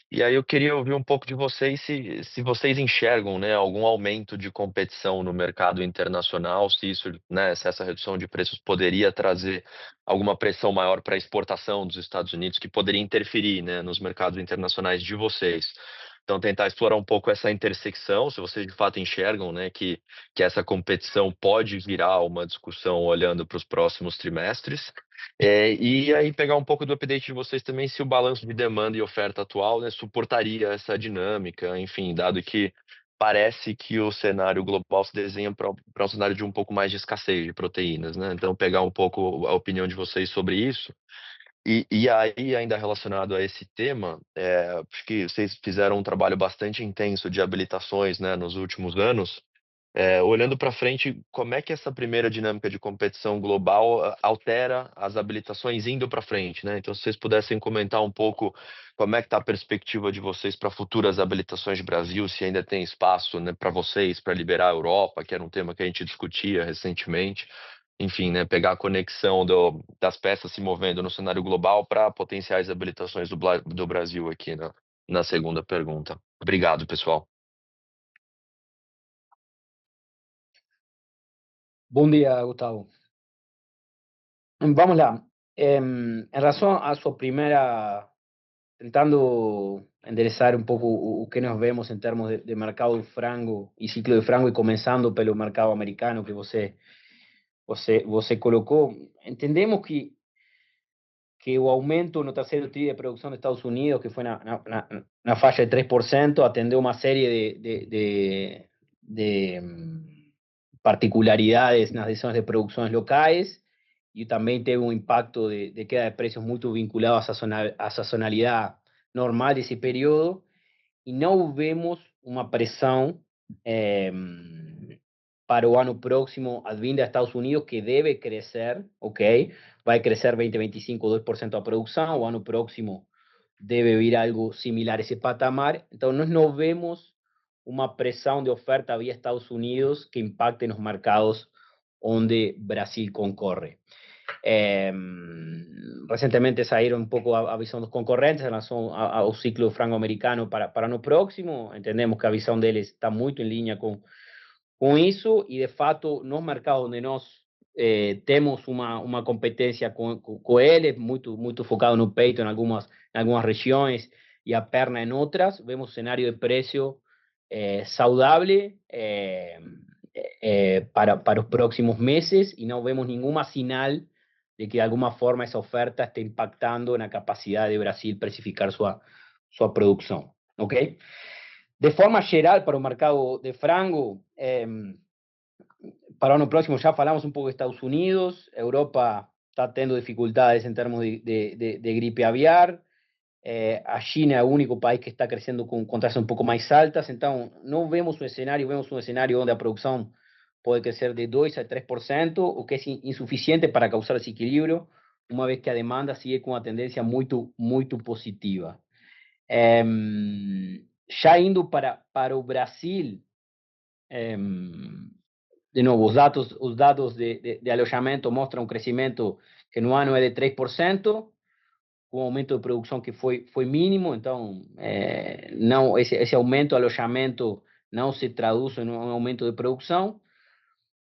E aí eu queria ouvir um pouco de vocês se vocês enxergam, né, algum aumento de competição no mercado internacional, se isso, né, se essa redução de preços poderia trazer alguma pressão maior para a exportação dos Estados Unidos, que poderia interferir, né, nos mercados internacionais de vocês. Então, tentar explorar um pouco essa intersecção, se vocês de fato enxergam, né, que essa competição pode virar uma discussão olhando para os próximos trimestres. E aí pegar um pouco do update de vocês também, se o balanço de demanda e oferta atual, né, suportaria essa dinâmica, enfim, dado que parece que o cenário global se desenha para um cenário de um pouco mais de escassez de proteínas, né? Então, pegar um pouco a opinião de vocês sobre isso. E aí, ainda relacionado a esse tema, acho que vocês fizeram um trabalho bastante intenso de habilitações, né, nos últimos anos. Olhando para frente, como é que essa primeira dinâmica de competição global altera as habilitações indo para frente, né? Então, se vocês pudessem comentar um pouco como é que está a perspectiva de vocês para futuras habilitações de Brasil, se ainda tem espaço, né, para vocês para liberar a Europa, que era um tema que a gente discutia recentemente. Enfim, né, pegar a conexão das peças se movendo no cenário global para potenciais habilitações do Brasil aqui na segunda pergunta. Obrigado, pessoal. Bom dia, Gustavo. Vamos lá. Em relação à sua primeira, tentando endereçar um pouco o que nós vemos em termos de mercado de frango e ciclo de frango, e começando pelo mercado americano que você colocou, entendemos que o aumento no terceiro TRI de produção dos Estados Unidos, que foi na faixa de 3%, atendeu uma série de particularidades nas decisões de produções locais, e também teve um impacto de queda de preços muito vinculado à sazonalidade normal desse período, e não vemos uma pressão para o ano próximo advinda dos Estados Unidos, que deve crescer, ok? Vai crescer 2025, 2% a produção, o ano próximo deve vir algo similar a esse patamar. Então, nós não vemos uma pressão de oferta via Estados Unidos que impacte nos mercados onde Brasil concorre. Recentemente saíram um pouco a visão dos concorrentes em relação ao ciclo frango-americano para ano próximo. Entendemos que a visão deles está muito em linha com isso, e de fato, nos mercados onde nós temos uma competência com eles, muito focado no peito em algumas regiões e a perna em outras, vemos cenário de preço saudável para os próximos meses, e não vemos nenhuma sinal de que de alguma forma essa oferta esté impactando na capacidade de Brasil precificar sua produção, ok? De forma geral, para o mercado de frango, para o ano próximo já falamos um pouco de Estados Unidos, Europa está tendo dificuldades em termos de gripe aviar, a China é o único país que está crescendo com taxas um pouco mais altas, então não vemos um cenário onde a produção pode crescer de 2% a 3%, o que é insuficiente para causar esse equilíbrio, uma vez que a demanda sigue com uma tendência muito positiva. Já indo para o Brasil, de novo, os dados de alojamento mostram um crescimento que no ano é de 3%, com um aumento de produção que foi mínimo, então não, esse aumento de alojamento não se traduz em um aumento de produção.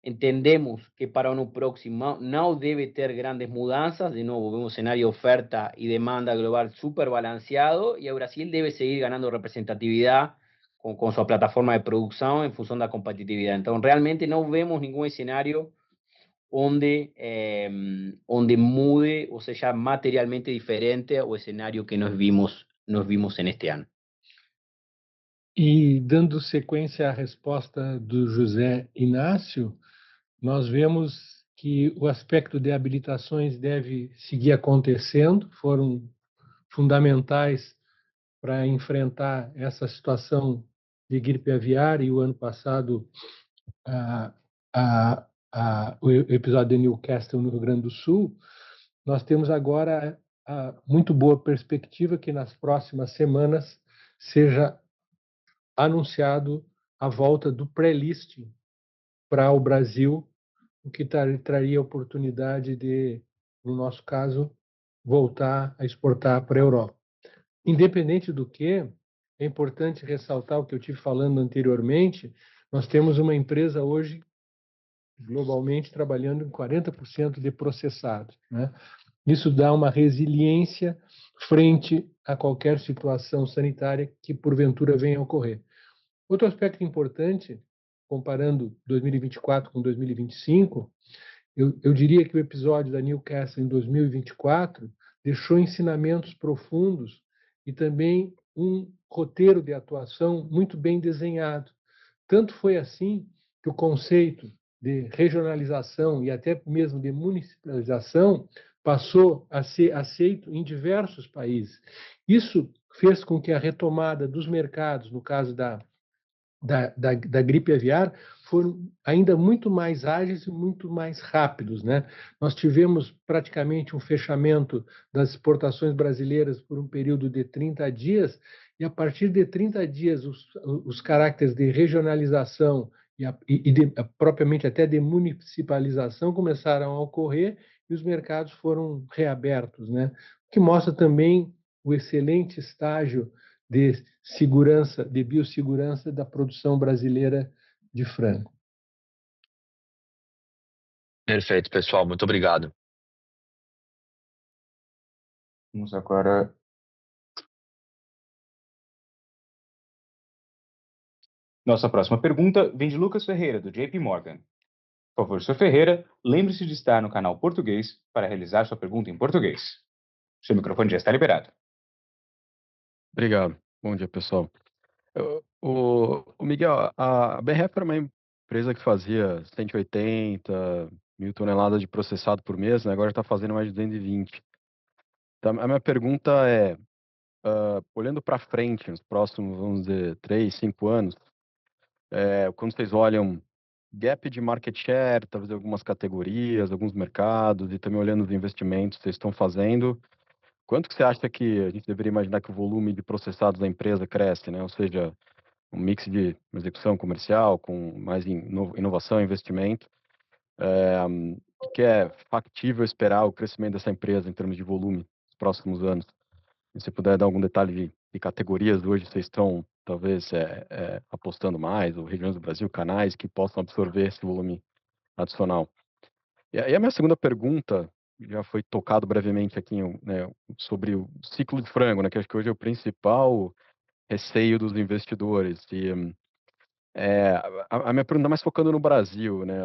Entendemos que para o ano próximo não deve ter grandes mudanças, de novo, vemos um cenário de oferta e demanda global super balanceado, e o Brasil deve seguir ganhando representatividade com sua plataforma de produção em função da competitividade. Então, realmente não vemos nenhum cenário onde mude ou seja materialmente diferente o escenario que nos vimos en este año. E dando sequência à resposta do José Inácio, nós vemos que o aspecto de habilitações deve seguir acontecendo, foram fundamentais para enfrentar essa situação de gripe aviária, e o ano passado o episódio de Newcastle no Rio Grande do Sul. Nós temos agora a muito boa perspectiva que nas próximas semanas seja anunciado a volta do pré-listing para o Brasil, o que traria a oportunidade de, no nosso caso, voltar a exportar para a Europa. Independente do que, é importante ressaltar o que eu tive falando anteriormente, nós temos uma empresa hoje, globalmente, trabalhando em 40% de processados, né? Isso dá uma resiliência frente a qualquer situação sanitária que, porventura, venha a ocorrer. Outro aspecto importante, comparando 2024 com 2025, eu diria que o episódio da Newcastle em 2024 deixou ensinamentos profundos e também um roteiro de atuação muito bem desenhado. Tanto foi assim que o conceito de regionalização e até mesmo de municipalização passou a ser aceito em diversos países. Isso fez com que a retomada dos mercados, no caso da gripe aviária, foram ainda muito mais ágeis e muito mais rápidos, né? Nós tivemos praticamente um fechamento das exportações brasileiras por um período de 30 dias, e a partir de 30 dias os caracteres de regionalização propriamente até de municipalização começaram a ocorrer e os mercados foram reabertos, né? O que mostra também o excelente estágio de segurança, de biossegurança da produção brasileira de frango. Perfeito, pessoal. Muito obrigado. Vamos agora. Nossa próxima pergunta vem de Lucas Ferreira, do JP Morgan. Por favor, Sr. Ferreira, lembre-se de estar no canal português para realizar sua pergunta em português. Seu microfone já está liberado. Obrigado. Bom dia, pessoal. O Miguel, a BRF era uma empresa que fazia 180 mil toneladas de processado por mês, né? Agora está fazendo mais de 220. Então, a minha pergunta é, olhando para frente, nos próximos, vamos dizer, 3, 5 anos, quando vocês olham gap de market share, talvez algumas categorias, alguns mercados, e também olhando os investimentos que vocês estão fazendo, quanto que você acha que a gente deveria imaginar que o volume de processados da empresa cresce, né? Ou seja, um mix de execução comercial com mais inovação e investimento, que é factível esperar o crescimento dessa empresa em termos de volume nos próximos anos? Se você puder dar algum detalhe de categorias hoje, vocês estão talvez apostando mais, ou regiões do Brasil, canais que possam absorver esse volume adicional. E aí a minha segunda pergunta já foi tocado brevemente aqui, né, sobre o ciclo de frango, né, que acho que hoje é o principal receio dos investidores. E a minha pergunta é mais focando no Brasil, né?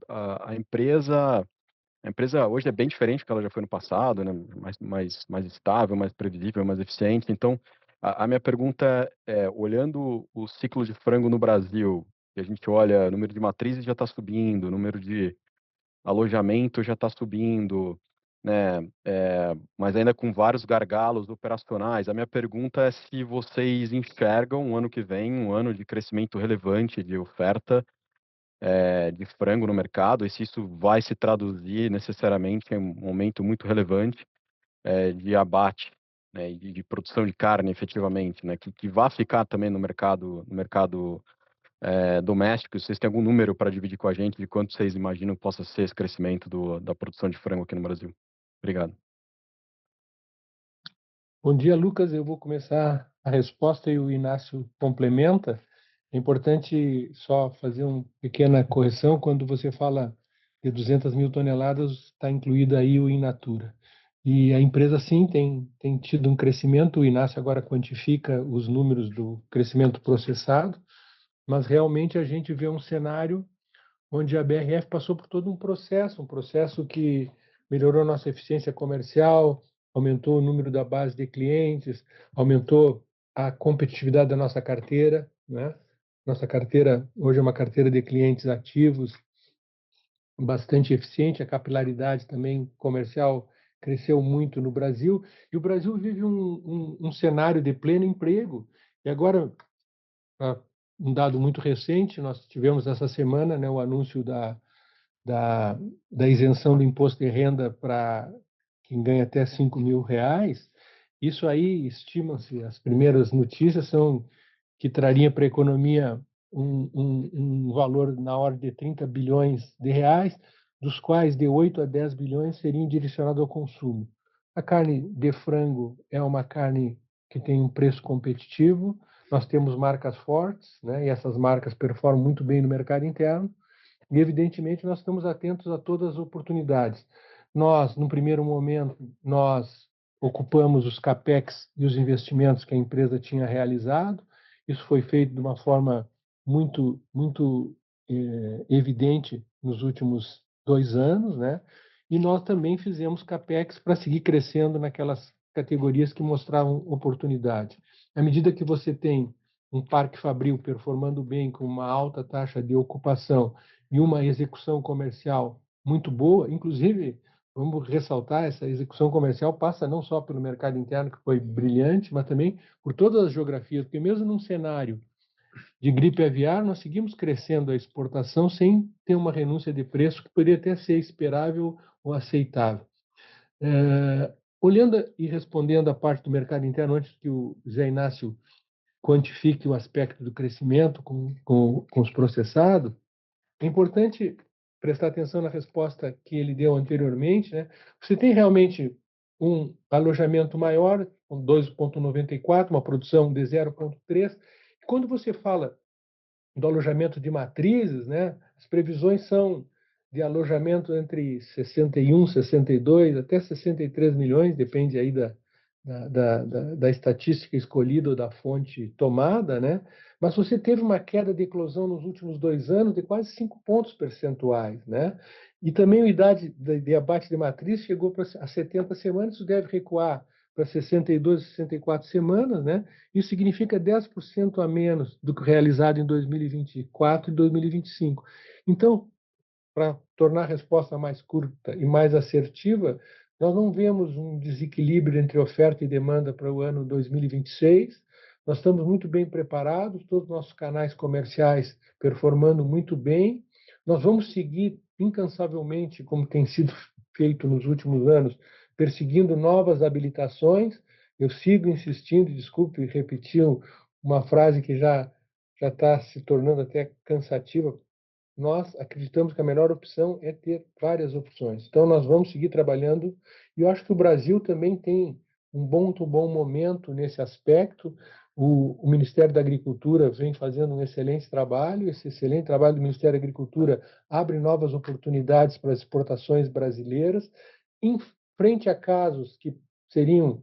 A empresa hoje é bem diferente do que ela já foi no passado, né? Mais estável, mais previsível, mais eficiente. Então, a minha pergunta é, olhando o ciclo de frango no Brasil, que a gente olha, o número de matrizes já está subindo, o número de alojamento já está subindo, né? Mas ainda com vários gargalos operacionais. A minha pergunta é se vocês enxergam um ano que vem, um ano de crescimento relevante de oferta de frango no mercado, e se isso vai se traduzir necessariamente em um aumento muito relevante de abate, né, e de produção de carne, efetivamente, né, que vai ficar também no mercado doméstico. Vocês têm algum número para dividir com a gente de quanto vocês imaginam que possa ser esse crescimento da produção de frango aqui no Brasil? Obrigado. Bom dia, Lucas. Eu vou começar a resposta e o Inácio complementa. É importante só fazer uma pequena correção. Quando você fala de 200 mil toneladas, está incluído aí o in natura. E a empresa, sim, tem tido um crescimento. O Inácio agora quantifica os números do crescimento processado, mas realmente a gente vê um cenário onde a BRF passou por todo um processo que melhorou nossa eficiência comercial, aumentou o número da base de clientes, aumentou a competitividade da nossa carteira, né? Nossa carteira hoje é uma carteira de clientes ativos, bastante eficiente, a capilaridade também comercial cresceu muito no Brasil, e o Brasil vive um cenário de pleno emprego. E agora, um dado muito recente, nós tivemos essa semana, né, o anúncio da isenção do imposto de renda para quem ganha até R$ 5.000. Isso aí, estimam-se, as primeiras notícias são que traria para a economia um valor na ordem de 30 bilhões de reais, dos quais de 8 a 10 bilhões seriam direcionados ao consumo. A carne de frango é uma carne que tem um preço competitivo, nós temos marcas fortes, né, e essas marcas performam muito bem no mercado interno, e evidentemente nós estamos atentos a todas as oportunidades. Nós, no primeiro momento, nós ocupamos os capex e os investimentos que a empresa tinha realizado. Isso foi feito de uma forma muito evidente nos últimos 2 anos, né? E nós também fizemos capex para seguir crescendo naquelas categorias que mostravam oportunidade. À medida que você tem um parque fabril performando bem, com uma alta taxa de ocupação e uma execução comercial muito boa, inclusive, vamos ressaltar, essa execução comercial passa não só pelo mercado interno, que foi brilhante, mas também por todas as geografias, porque mesmo num cenário de gripe aviar, nós seguimos crescendo a exportação sem ter uma renúncia de preço que poderia até ser esperável ou aceitável. Olhando e respondendo a parte do mercado interno, antes que o Zé Inácio quantifique o aspecto do crescimento com os processados, é importante prestar atenção na resposta que ele deu anteriormente, né? Você tem realmente um alojamento maior, com 2,94, uma produção de 0,3. Quando você fala do alojamento de matrizes, né, as previsões são de alojamento entre 61, 62, até 63 milhões, depende aí da estatística escolhida ou da fonte tomada, né? Mas você teve uma queda de eclosão nos últimos 2 anos de quase 5 pontos percentuais, né? E também a idade de abate de matriz chegou a 70 semanas, isso deve recuar para 62, 64 semanas, né? Isso significa 10% a menos do que realizado em 2024 e 2025. Então, para tornar a resposta mais curta e mais assertiva, nós não vemos um desequilíbrio entre oferta e demanda para o ano 2026. Nós estamos muito bem preparados, todos os nossos canais comerciais performando muito bem. Nós vamos seguir incansavelmente, como tem sido feito nos últimos anos, perseguindo novas habilitações. Eu sigo insistindo, desculpe repetir uma frase que já está se tornando até cansativa. Nós acreditamos que a melhor opção é ter várias opções. Então, nós vamos seguir trabalhando, e eu acho que o Brasil também tem um bom momento nesse aspecto. O Ministério da Agricultura vem fazendo um excelente trabalho, esse excelente trabalho do Ministério da Agricultura abre novas oportunidades para as exportações brasileiras, em frente a casos que seriam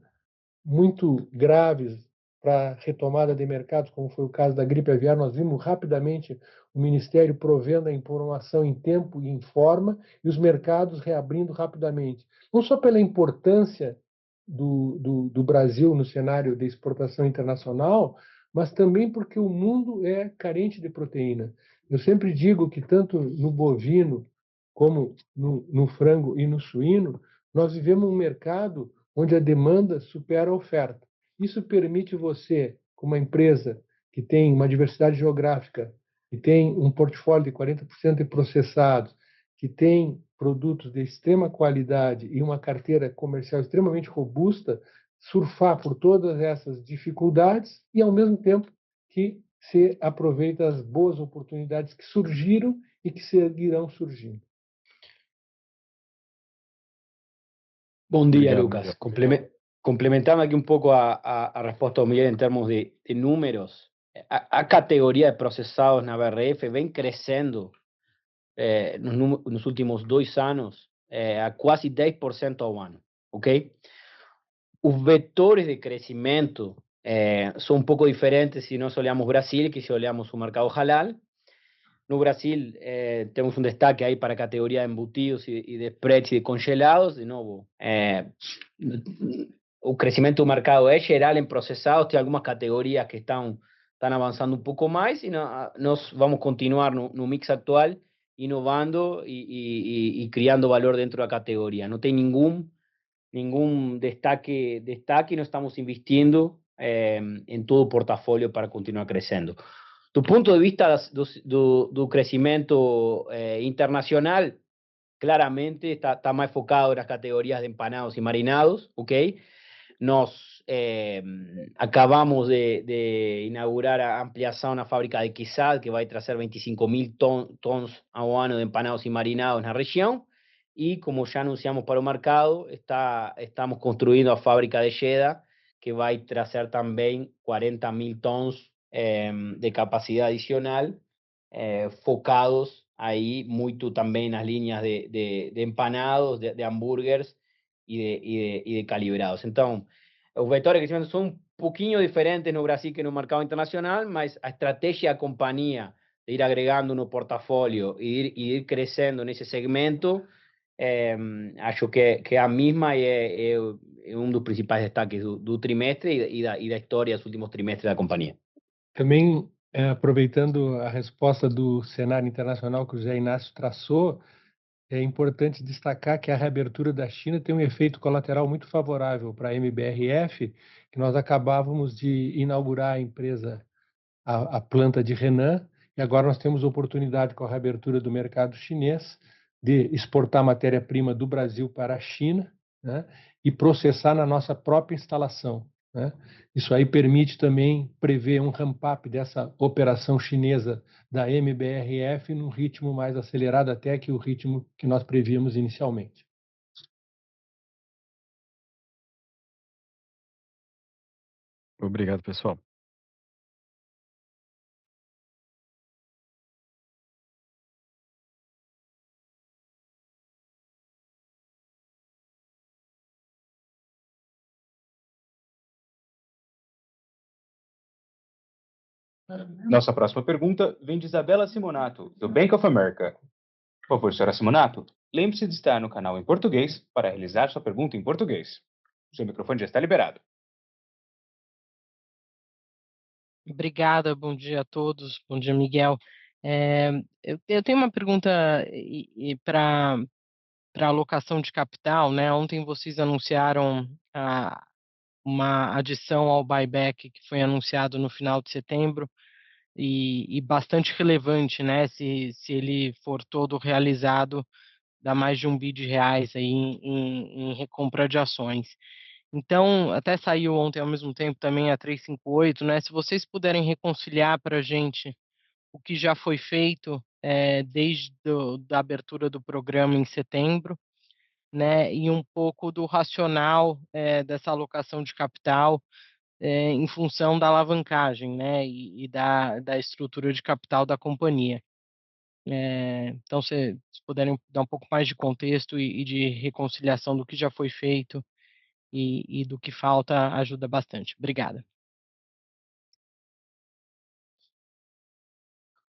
muito graves para a retomada de mercados, como foi o caso da gripe aviar. Nós vimos rapidamente o Ministério provendo a informação em tempo e em forma, e os mercados reabrindo rapidamente. Não só pela importância do Brasil no cenário de exportação internacional, mas também porque o mundo é carente de proteína. Eu sempre digo que tanto no bovino, como no frango e no suíno, nós vivemos um mercado onde a demanda supera a oferta. Isso permite você, como uma empresa que tem uma diversidade geográfica, que tem um portfólio de 40% de processados, que tem produtos de extrema qualidade e uma carteira comercial extremamente robusta, surfar por todas essas dificuldades e, ao mesmo tempo, que se aproveita as boas oportunidades que surgiram e que seguirão surgindo. Bom dia, Obrigado, Lucas. Miguel. Complementando aqui um pouco a resposta do Miguel em termos de números, a categoria de processados na BRF vem crescendo nos últimos 2 anos a quase 10% ao ano, ok? Os vetores de crescimento são um pouco diferentes se nós olhamos Brasil que se olhamos o mercado halal. No Brasil temos um destaque aí para a categoria de embutidos e de spreads e de congelados, de novo. o crescimento do mercado é geral em processados, tem algumas categorias que estão avançando um pouco mais e nós vamos continuar no mix atual, inovando e criando valor dentro da categoria. Não tem nenhum destaque, nós estamos investindo em todo o portafólio para continuar crescendo. Do ponto de vista do crescimento internacional, claramente está más enfocado en las categorías de empanados y marinados, ¿ok? Nos acabamos de inaugurar a ampliación una fábrica de quesad que va a traer 25.000 tons ao ano de empanados y marinados en la región. Y como ya anunciamos para el mercado, estamos construyendo a fábrica de cheddar que va a traer también 40.000 tons de capacidad adicional, focados ahí muito también las líneas de empanados, de hambúrgueres y de calibrados. Entonces, los vectores de crecimiento son un poquinho diferentes no Brasil que no mercado internacional, mas a estrategia da compañía de ir agregando no portafolio y ir creciendo en ese segmento, acho que é a mesma e é um dos principais destaques do trimestre e da história dos últimos trimestres da companhia. Também, aproveitando a resposta do cenário internacional que o Zé Inácio traçou, é importante destacar que a reabertura da China tem um efeito colateral muito favorável para a MBRF, que nós acabávamos de inaugurar a empresa, a planta de Henan, e agora nós temos oportunidade com a reabertura do mercado chinês de exportar matéria-prima do Brasil para a China, né, e processar na nossa própria instalação, né? Isso aí permite também prever um ramp-up dessa operação chinesa da MBRF num ritmo mais acelerado até que o ritmo que nós prevíamos inicialmente. Obrigado, pessoal. Nossa próxima pergunta vem de Isabela Simonato, do Bank of America. Por favor, senhora Simonato, lembre-se de estar no canal em português para realizar sua pergunta em português. Seu microfone já está liberado. Obrigada, bom dia a todos, bom dia, Miguel. Eu tenho uma pergunta para alocação de capital, né? Ontem vocês anunciaram uma adição ao buyback que foi anunciado no final de setembro e bastante relevante, né? Se ele for todo realizado, dá mais de R$1 bilhão aí em recompra de ações. Então, até saiu ontem ao mesmo tempo também a 358, né? Se vocês puderem reconciliar para a gente o que já foi feito desde da abertura do programa em setembro, né? E um pouco do racional dessa alocação de capital em função da alavancagem, né? E da estrutura de capital da companhia. Então, se puderem dar um pouco mais de contexto e de reconciliação do que já foi feito e do que falta, ajuda bastante. Obrigada.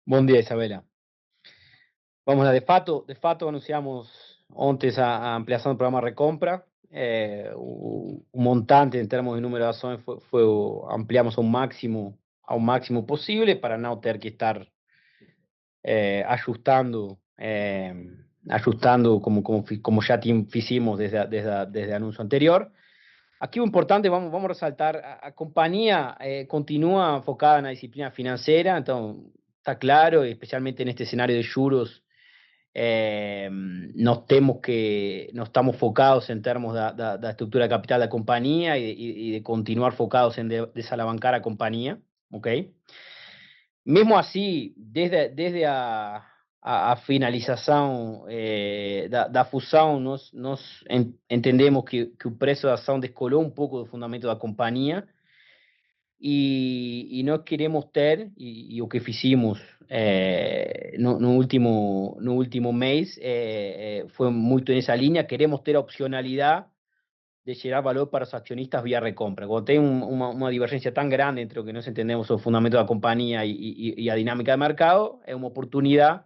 Bom dia, Isabela. Vamos lá, de fato anunciamos ontem a ampliação do programa Recompra. O montante em termos de número de ações ampliamos ao máximo possível para não ter que estar ajustando como já fizemos desde o anúncio anterior. Aqui o importante, vamos resaltar, a companhia continua focada na disciplina financeira, então está claro, especialmente neste cenário de juros, nós estamos focados em termos da estrutura de capital da companhia e de continuar focados em desalavancar a companhia, ok? Mesmo assim, desde a finalização da fusão, nós entendemos que o preço da ação descolou um pouco do fundamento da companhia e nós queremos ter, e o que fizemos no último mês foi muito nessa linha, queremos ter a opcionalidade de gerar valor para os acionistas via recompra. Quando tem uma divergência tão grande entre o que nós entendemos o fundamento da companhia e a dinâmica de mercado, é uma oportunidade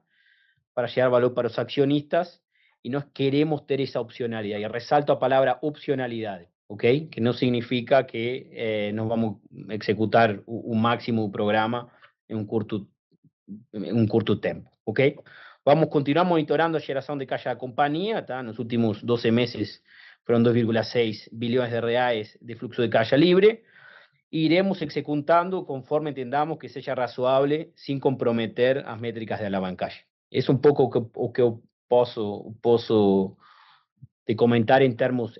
para gerar valor para os acionistas e nós queremos ter essa opcionalidade. E ressalto a palavra opcionalidade, ¿ok? Que no significa que nos vamos a executar un máximo programa en un curto tempo, ¿ok? Vamos a continuar monitorando a geração de caixa da companhia, tá? Nos últimos 12 meses foram 2,6 bilhões de reais de fluxo de caixa livre. E iremos executando conforme entendamos que seja razoável, sem comprometer as métricas de alavancagem. Esse é um pouco o que eu posso te comentar em termos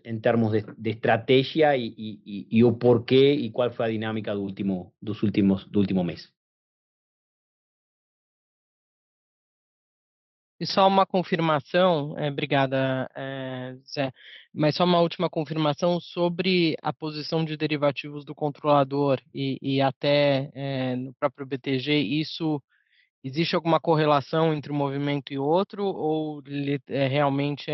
de estratégia e o porquê e qual foi a dinâmica do último mês. E só uma confirmação, obrigada, Zé, mas só uma última confirmação sobre a posição de derivativos do controlador e até no próprio BTG, isso existe alguma correlação entre um movimento e outro, ou realmente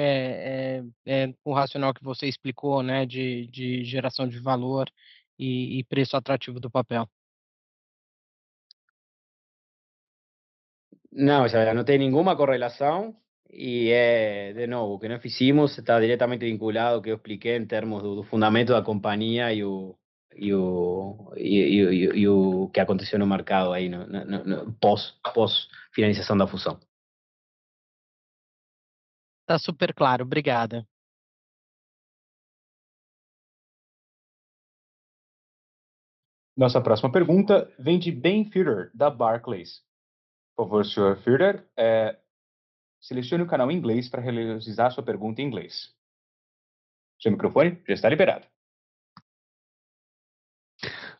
o racional que você explicou, né, de geração de valor e preço atrativo do papel? Não, Isabela, não tem nenhuma correlação e de novo, o que nós fizemos está diretamente vinculado ao que eu expliquei em termos do fundamento da companhia e o que aconteceu no mercado aí pós finalização da fusão. Tá super claro, obrigada. Nossa próxima pergunta vem de Ben Führer, da Barclays. Por favor, Sr. Führer, selecione o canal em inglês para realizar sua pergunta em inglês. Seu microfone já está liberado.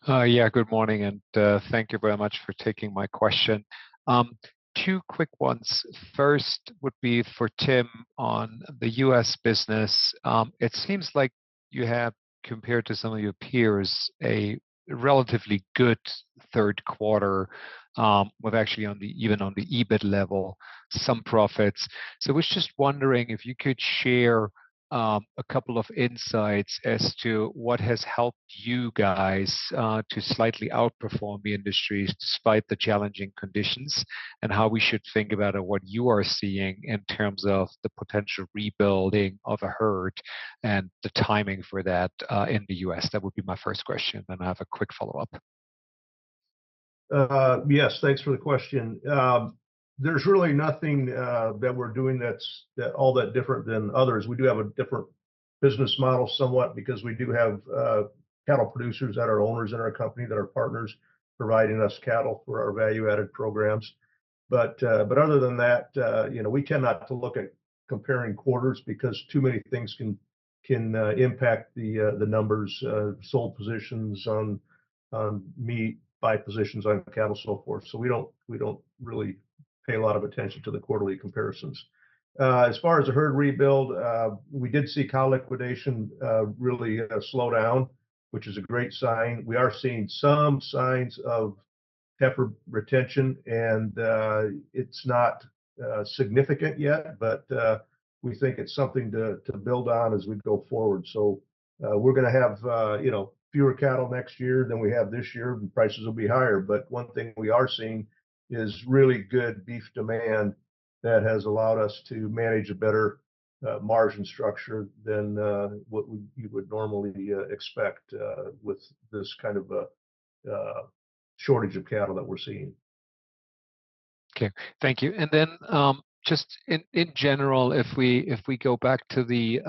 Yeah, good morning, and thank you very much for taking my question. Two quick ones. First would be for Tim on the US business. It seems like you have, compared to some of your peers, a relatively good third quarter, with actually even on the EBIT level, some profits. So I was just wondering if you could share a couple of insights as to what has helped you guys to slightly outperform the industries despite the challenging conditions, and how we should think about what you are seeing in terms of the potential rebuilding of a herd and the timing for that in the US. That would be my first question. Then I have a quick follow-up. Yes, thanks for the question. There's really nothing that we're doing that's all that different than others. We do have a different business model somewhat because we do have cattle producers that are owners in our company that are partners providing us cattle for our value-added programs. But other than that, we tend not to look at comparing quarters because too many things can impact the numbers, sold positions on meat, buy positions on cattle, so forth. So we don't really pay a lot of attention to the quarterly comparisons. As far as the herd rebuild, we did see cow liquidation really slow down, which is a great sign. We are seeing some signs of heifer retention, and it's not significant yet, but we think it's something to build on as we go forward. So we're going to have fewer cattle next year than we have this year, and prices will be higher. But one thing we are seeing is really good beef demand that has allowed us to manage a better margin structure than what you would normally expect with this kind of shortage of cattle that we're seeing. Okay, thank you. And then just in general, if we go back to the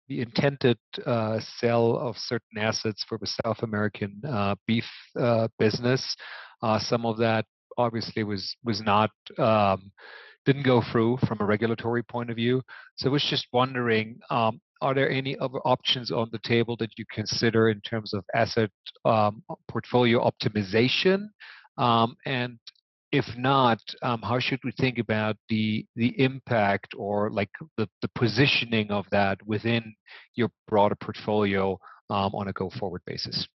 intended sale of certain assets for the South American beef business, some of that obviously was not didn't go through from a regulatory point of view. So I was just wondering, are there any other options on the table that you consider in terms of asset portfolio optimization? And if not, how should we think about the impact or like the positioning of that within your broader portfolio on a go-forward basis?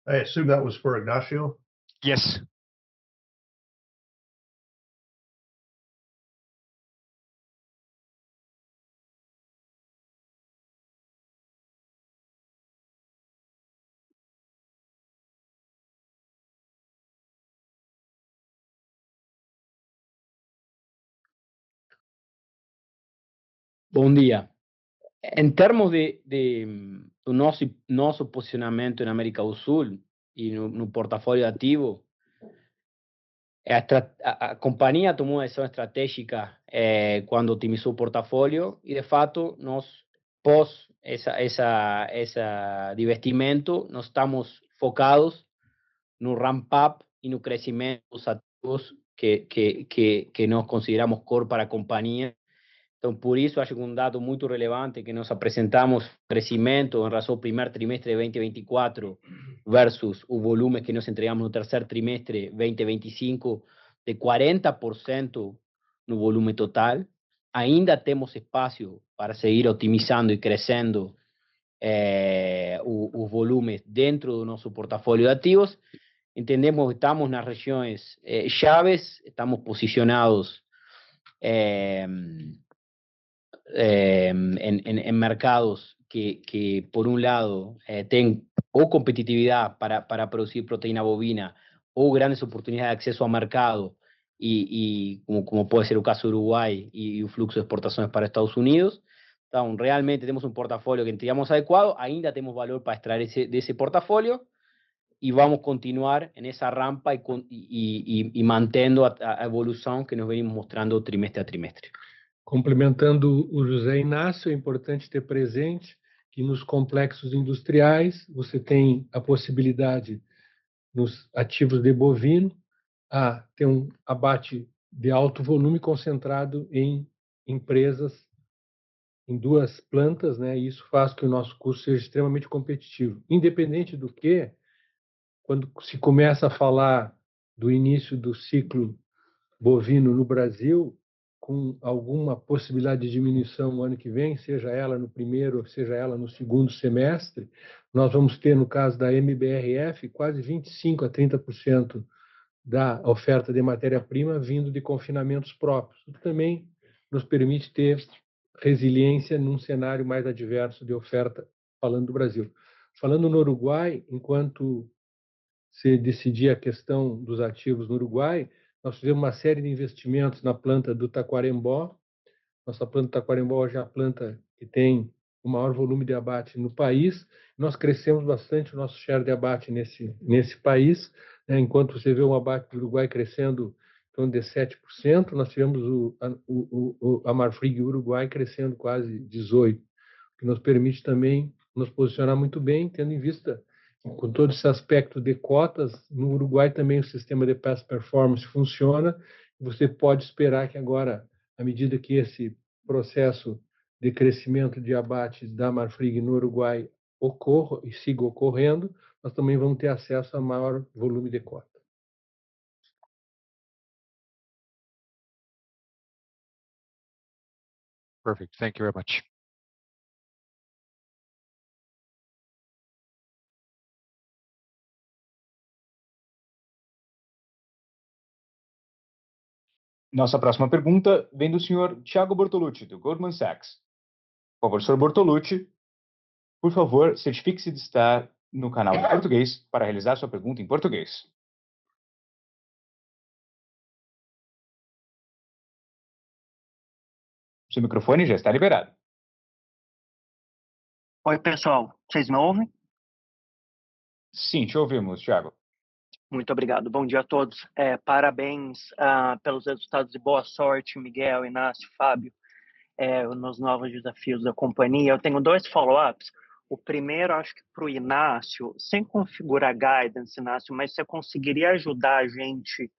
I assume that was for Ignacio? Yes. Bom dia. Em termos do nosso posicionamento na América do Sul e no portafólio ativo, a companhia tomou uma decisão estratégica quando otimizou o portafólio e, de fato, nós, pós esse divestimento, nós estamos focados no ramp-up e no crescimento dos ativos que nós consideramos core para a companhia. Então, por isso, acho que um dado muito relevante que nós apresentamos crescimento em relação ao primeiro trimestre de 2024 versus o volume que nós entregamos no terceiro trimestre de 2025 de 40% no volume total. Ainda temos espaço para seguir otimizando e crescendo os volumes dentro do nosso portafólio de ativos. Entendemos que estamos nas regiões chaves, estamos posicionados en mercados que por un lado tienen o competitividad para producir proteína bovina o grandes oportunidades de acceso a mercado y como puede ser el caso de Uruguay y un flujo de exportaciones para Estados Unidos. Entonces, realmente tenemos un portafolio que entendíamos adecuado, ainda tenemos valor para extraer de ese portafolio y vamos a continuar en esa rampa y manteniendo a evolución que nos venimos mostrando trimestre a trimestre. Complementando o José Inácio, é importante ter presente que nos complexos industriais você tem a possibilidade, nos ativos de bovino, a ter um abate de alto volume concentrado em empresas, em 2 plantas, né? E isso faz que o nosso custo seja extremamente competitivo. Independente do que, quando se começa a falar do início do ciclo bovino no Brasil, com alguma possibilidade de diminuição no ano que vem, seja ela no primeiro, seja ela no segundo semestre, nós vamos ter, no caso da MBRF, quase 25% a 30% da oferta de matéria-prima vindo de confinamentos próprios, o que também nos permite ter resiliência num cenário mais adverso de oferta, falando do Brasil. Falando no Uruguai, enquanto se decidir a questão dos ativos no Uruguai, nós fizemos uma série de investimentos na planta do Taquarembó. Nossa planta do Taquarembó hoje é a planta que tem o maior volume de abate no país. Nós crescemos bastante o nosso share de abate nesse país, né? Enquanto você vê o abate do Uruguai crescendo em torno de 7%, nós tivemos a Marfrig Uruguai crescendo quase 18%, que nos permite também nos posicionar muito bem, tendo em vista, com todo esse aspecto de cotas, no Uruguai também o sistema de past performance funciona. Você pode esperar que agora, à medida que esse processo de crescimento de abate da Marfrig no Uruguai ocorra e siga ocorrendo, nós também vamos ter acesso a maior volume de cota. Perfect. Thank you very much. Nossa próxima pergunta vem do senhor Thiago Bortolucci, do Goldman Sachs. Por favor, senhor Bortolucci, por favor, certifique-se de estar no canal em português para realizar sua pergunta em português. Seu microfone já está liberado. Oi, pessoal. Vocês me ouvem? Sim, te ouvimos, Thiago. Muito obrigado. Bom dia a todos. Parabéns pelos resultados e boa sorte, Miguel, Inácio, Fábio, nos novos desafios da companhia. Eu tenho 2 follow-ups. O primeiro, acho que para o Inácio, sem configurar guidance, Inácio, mas você conseguiria ajudar a gente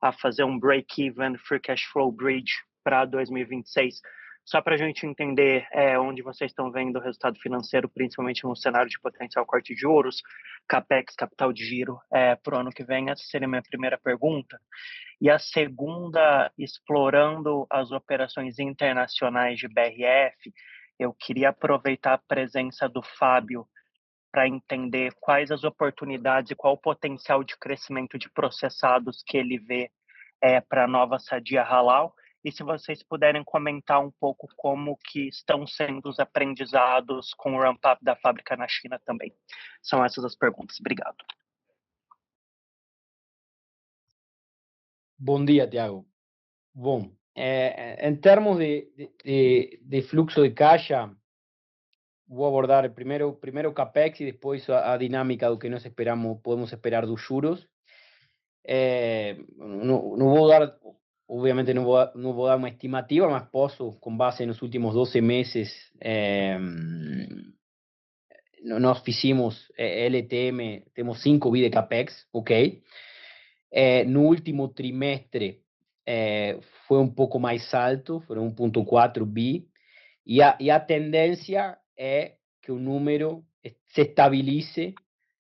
a fazer um break-even free cash flow bridge para 2026, só para a gente entender onde vocês estão vendo o resultado financeiro, principalmente no cenário de potencial corte de juros, capex, capital de giro, para o ano que vem. Essa seria a minha primeira pergunta. E a segunda, explorando as operações internacionais de BRF, eu queria aproveitar a presença do Fábio para entender quais as oportunidades e qual o potencial de crescimento de processados que ele vê para a nova Sadia Halal. E se vocês puderem comentar um pouco como que estão sendo os aprendizados com o ramp-up da fábrica na China também. São essas as perguntas. Obrigado. Bom dia, Thiago. Bom, em termos de fluxo de caixa, vou abordar primeiro o CAPEX e depois a dinâmica do que nós podemos esperar dos juros. Não vou dar, obviamente não vou dar uma estimativa, mas posso, com base nos últimos 12 meses, nós fizemos LTM, temos 5 bi de CAPEX, ok? No último trimestre foi um pouco mais alto, foram 1,4 bi, e a tendência é que o número se estabilize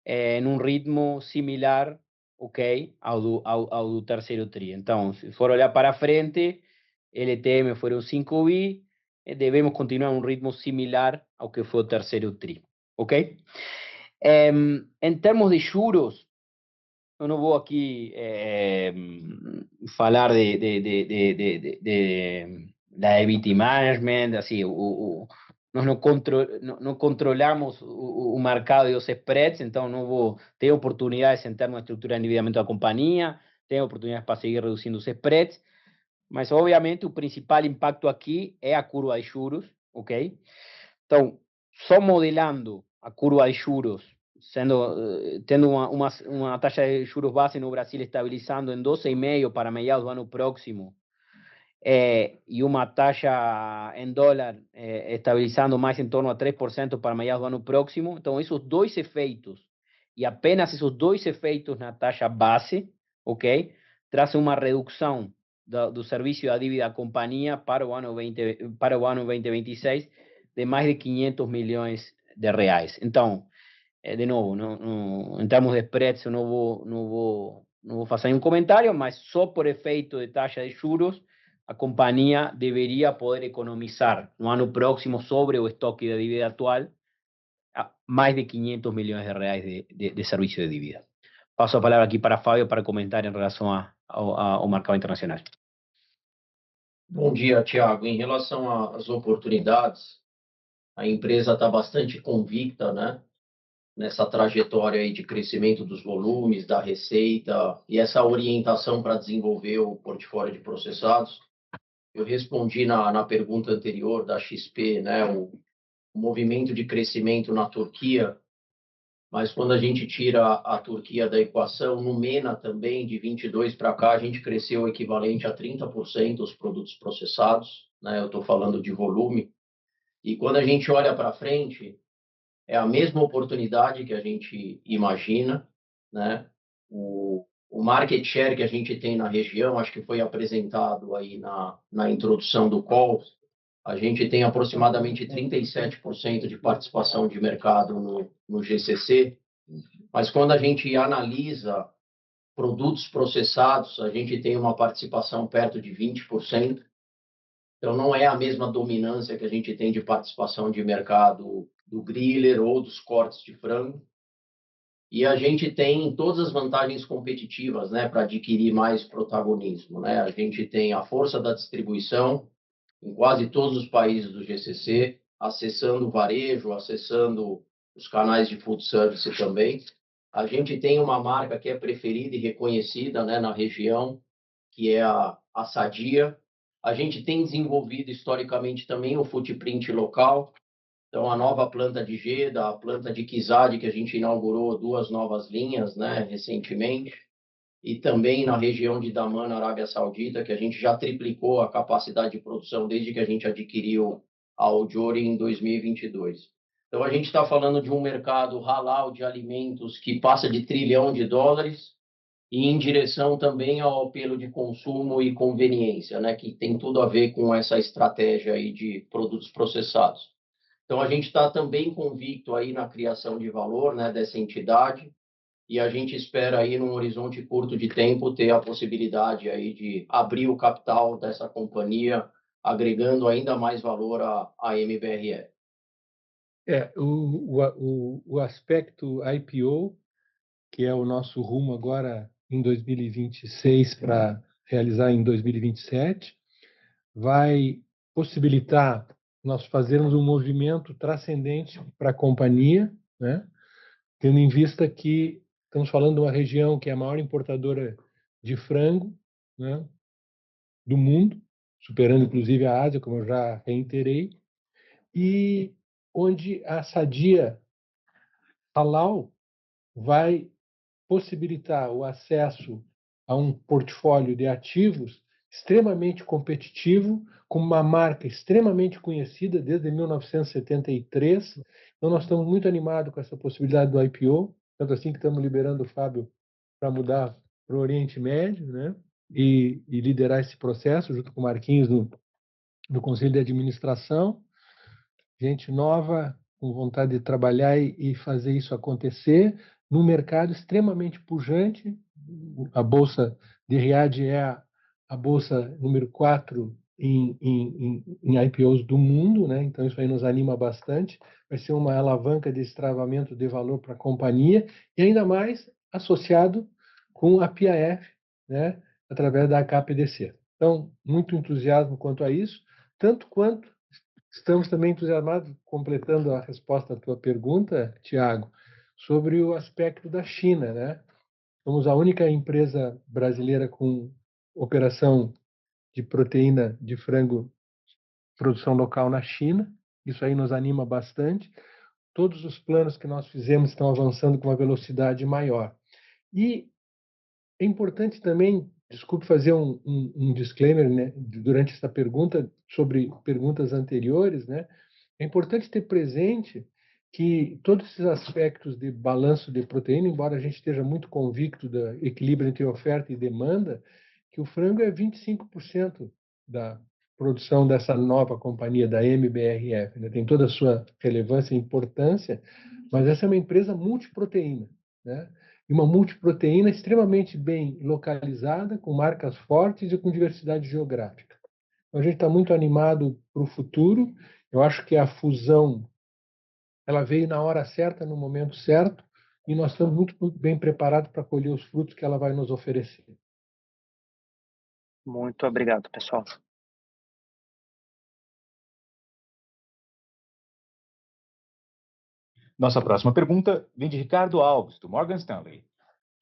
em um ritmo similar, ok, ao do terceiro tri. Então, se for olhar para frente, LTM foram 5 bi, devemos continuar um ritmo similar ao que foi o terceiro tri, ok? Em termos de juros, eu não vou aqui falar da equity management, assim, nós não controlamos o mercado e os spreads, então não vou ter oportunidades em termos de estrutura de endividamento da companhia, tem oportunidades para seguir reduzindo os spreads, mas obviamente o principal impacto aqui é a curva de juros, ok? Então, só modelando a curva de juros, tendo uma taxa de juros base no Brasil estabilizando em 12,5 para meados do ano próximo, e uma taxa em dólar estabilizando mais em torno a 3% para meados do ano próximo. Então, esses dois efeitos, e apenas esses dois efeitos na taxa base, ok, trazem uma redução do serviço da dívida da companhia para o ano 2026 de mais de 500 milhões de reais. Então, de novo, em termos de spreads, eu não vou fazer nenhum comentário, mas só por efeito de taxa de juros, a companhia deveria poder economizar no ano próximo sobre o estoque de dívida atual mais de 500 milhões de reais de serviço de dívida. Passo a palavra aqui para Fábio para comentar em relação ao mercado internacional. Bom dia, Thiago. Em relação às oportunidades, a empresa está bastante convicta, né, nessa trajetória aí de crescimento dos volumes, da receita e essa orientação para desenvolver o portfólio de processados. Eu respondi na pergunta anterior da XP, né, o movimento de crescimento na Turquia, mas quando a gente tira a Turquia da equação, no MENA também, de 22 para cá, a gente cresceu o equivalente a 30% os produtos processados, né, eu estou falando de volume, e quando a gente olha para frente, é a mesma oportunidade que a gente imagina, né? O market share que a gente tem na região, acho que foi apresentado aí na introdução do call, a gente tem aproximadamente 37% de participação de mercado no GCC, mas quando a gente analisa produtos processados, a gente tem uma participação perto de 20%, então não é a mesma dominância que a gente tem de participação de mercado do griller ou dos cortes de frango. E a gente tem todas as vantagens competitivas, né, para adquirir mais protagonismo, né? A gente tem a força da distribuição em quase todos os países do GCC, acessando o varejo, acessando os canais de food service também. A gente tem uma marca que é preferida e reconhecida, né, na região, que é a Sadia. A gente tem desenvolvido historicamente também o footprint local. Então, a nova planta de Jeddah, a planta de Kizad, que a gente inaugurou 2 novas linhas, né, recentemente, e também na região de Daman, na Arábia Saudita, que a gente já triplicou a capacidade de produção desde que a gente adquiriu a Aljory em 2022. Então, a gente está falando de um mercado halal de alimentos que passa de $1 trilhão e em direção também ao apelo de consumo e conveniência, né, que tem tudo a ver com essa estratégia aí de produtos processados. Então, a gente está também convicto aí na criação de valor, né, dessa entidade, e a gente espera aí, num horizonte curto de tempo, ter a possibilidade aí de abrir o capital dessa companhia, agregando ainda mais valor à MBRE. O aspecto IPO, que é o nosso rumo agora em 2026 para realizar em 2027, vai possibilitar nós fazermos um movimento transcendente para a companhia, né? Tendo em vista que estamos falando de uma região que é a maior importadora de frango, né, do mundo, superando inclusive a Ásia, como eu já reiterei, e onde a Sadia Halal vai possibilitar o acesso a um portfólio de ativos extremamente competitivo, com uma marca extremamente conhecida desde 1973. Então, nós estamos muito animados com essa possibilidade do IPO, tanto assim que estamos liberando o Fábio para mudar para o Oriente Médio, né? E liderar esse processo junto com o Marquinhos no Conselho de Administração. Gente nova, com vontade de trabalhar e fazer isso acontecer, num mercado extremamente pujante. A Bolsa de Riad é a bolsa número 4 em IPOs do mundo, né? Então isso aí nos anima bastante. Vai ser uma alavanca de destravamento de valor para a companhia e ainda mais associado com a PIF, né? Através da HPDC. Então, muito entusiasmo quanto a isso, tanto quanto estamos também entusiasmados, completando a resposta à tua pergunta, Tiago, sobre o aspecto da China, né? Somos a única empresa brasileira com operação de proteína de frango, produção local na China. Isso aí nos anima bastante. Todos os planos que nós fizemos estão avançando com uma velocidade maior. E é importante também, desculpe fazer um disclaimer, né, durante essa pergunta, sobre perguntas anteriores, né? É importante ter presente que todos esses aspectos de balanço de proteína, embora a gente esteja muito convicto do equilíbrio entre oferta e demanda, que o frango é 25% da produção dessa nova companhia, da MBRF, né? Tem toda a sua relevância e importância, mas essa é uma empresa multiproteína, né? E uma multiproteína extremamente bem localizada, com marcas fortes e com diversidade geográfica. Então, a gente está muito animado para o futuro. Eu acho que a fusão ela veio na hora certa, no momento certo, e nós estamos muito bem preparados para colher os frutos que ela vai nos oferecer. Muito obrigado, pessoal. Nossa próxima pergunta vem de Ricardo Alves, do Morgan Stanley.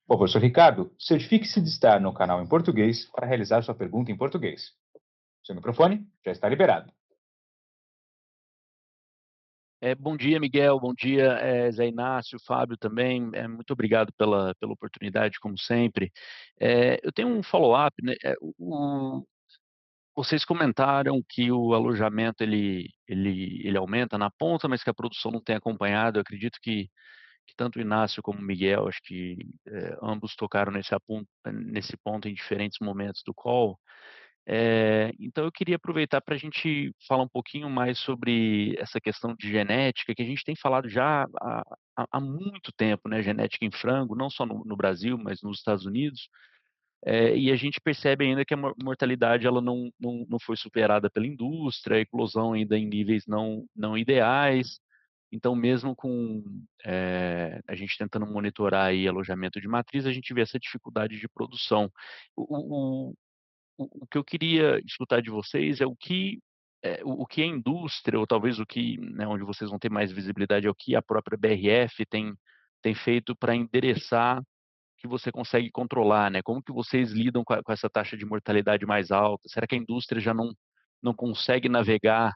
Por favor, Sr. Ricardo, certifique-se de estar no canal em português para realizar sua pergunta em português. Seu microfone já está liberado. Bom dia, Miguel. Bom dia, Zé Inácio, Fábio também. Muito obrigado pela oportunidade, como sempre. Eu tenho um follow-up, né? Vocês comentaram que o alojamento ele aumenta na ponta, mas que a produção não tem acompanhado. Eu acredito que tanto o Inácio como o Miguel, acho que ambos tocaram nesse ponto em diferentes momentos do call. Então eu queria aproveitar para a gente falar um pouquinho mais sobre essa questão de genética, que a gente tem falado já há muito tempo, né? Genética em frango, não só no Brasil, mas nos Estados Unidos. E a gente percebe ainda que a mortalidade ela não foi superada pela indústria, a eclosão ainda em níveis não ideais. Então, mesmo com a gente tentando monitorar aí alojamento de matriz, a gente vê essa dificuldade de produção. O que eu queria escutar de vocês é o que a indústria, ou talvez o que, né, onde vocês vão ter mais visibilidade, é o que a própria BRF tem feito para endereçar que você consegue controlar, né? Como que vocês lidam com essa taxa de mortalidade mais alta? Será que a indústria já não consegue navegar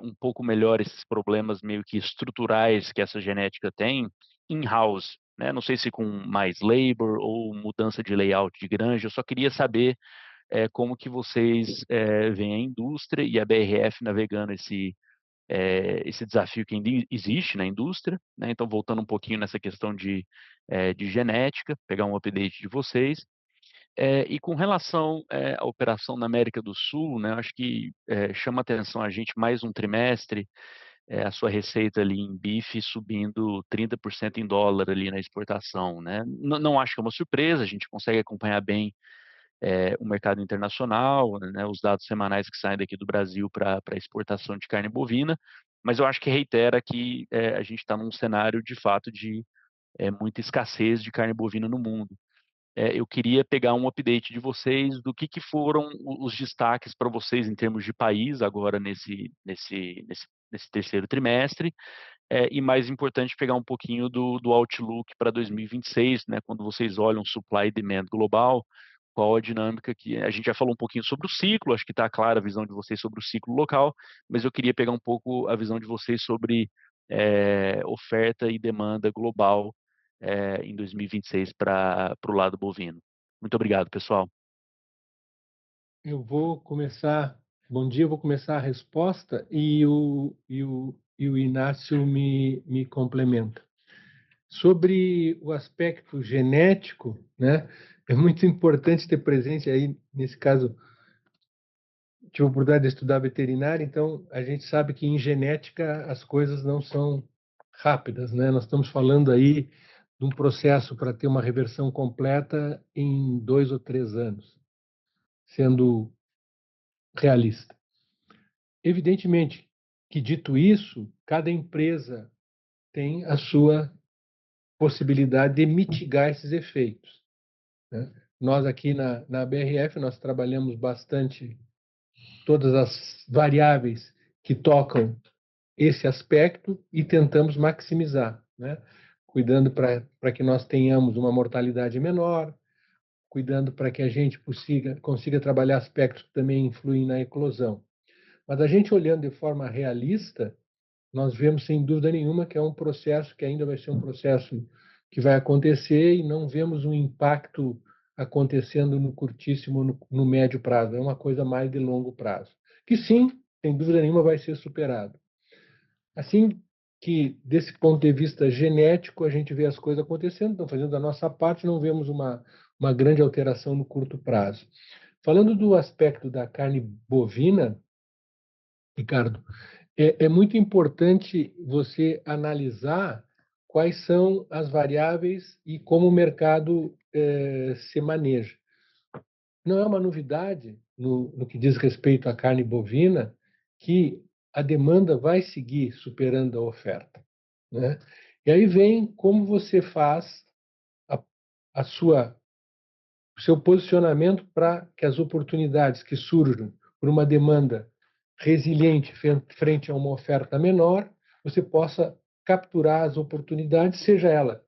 um pouco melhor esses problemas meio que estruturais que essa genética tem in-house, né? Não sei se com mais labor ou mudança de layout de granja. Eu só queria saber como que vocês veem a indústria e a BRF navegando esse desafio que ainda existe na indústria, né? Então, voltando um pouquinho nessa questão de genética, pegar um update de vocês. E com relação à operação na América do Sul, né, acho que chama atenção a gente mais um trimestre, a sua receita ali em bife subindo 30% em dólar ali na exportação, né? Não acho que é uma surpresa, a gente consegue acompanhar bem o mercado internacional, né, os dados semanais que saem daqui do Brasil para exportação de carne bovina, mas eu acho que reitera que a gente está num cenário de fato de muita escassez de carne bovina no mundo. Eu queria pegar um update de vocês do que foram os destaques para vocês em termos de país agora nesse terceiro trimestre, e mais importante, pegar um pouquinho do outlook para 2026, né, quando vocês olham supply e demand global, qual a dinâmica que a gente já falou um pouquinho sobre o ciclo, acho que está clara a visão de vocês sobre o ciclo local, mas eu queria pegar um pouco a visão de vocês sobre oferta e demanda global em 2026 para o lado bovino. Muito obrigado, pessoal. Eu vou começar. Bom dia, eu vou começar a resposta e o Inácio me complementa. Sobre o aspecto genético, né, é muito importante ter presente aí, nesse caso, tive a oportunidade de estudar veterinária, então a gente sabe que em genética as coisas não são rápidas, né? Nós estamos falando aí de um processo para ter uma reversão completa em 2 ou 3 anos, sendo realista. Evidentemente que, dito isso, cada empresa tem a sua possibilidade de mitigar esses efeitos, né? Nós aqui na BRF, nós trabalhamos bastante todas as variáveis que tocam esse aspecto e tentamos maximizar, né? Cuidando para que nós tenhamos uma mortalidade menor, cuidando para que a gente consiga trabalhar aspectos que também influem na eclosão. Mas a gente olhando de forma realista, nós vemos sem dúvida nenhuma que é um processo que ainda vai ser um processo que vai acontecer e não vemos um impacto acontecendo no curtíssimo, no médio prazo. É uma coisa mais de longo prazo. Que sim, sem dúvida nenhuma, vai ser superado. Assim que, desse ponto de vista genético, a gente vê as coisas acontecendo, estão fazendo a nossa parte, não vemos uma grande alteração no curto prazo. Falando do aspecto da carne bovina, Ricardo, é muito importante você analisar quais são as variáveis e como o mercado se maneja. Não é uma novidade, no que diz respeito à carne bovina, que a demanda vai seguir superando a oferta, né? E aí vem como você faz o seu posicionamento para que as oportunidades que surjam por uma demanda resiliente frente a uma oferta menor, você possa capturar as oportunidades, seja ela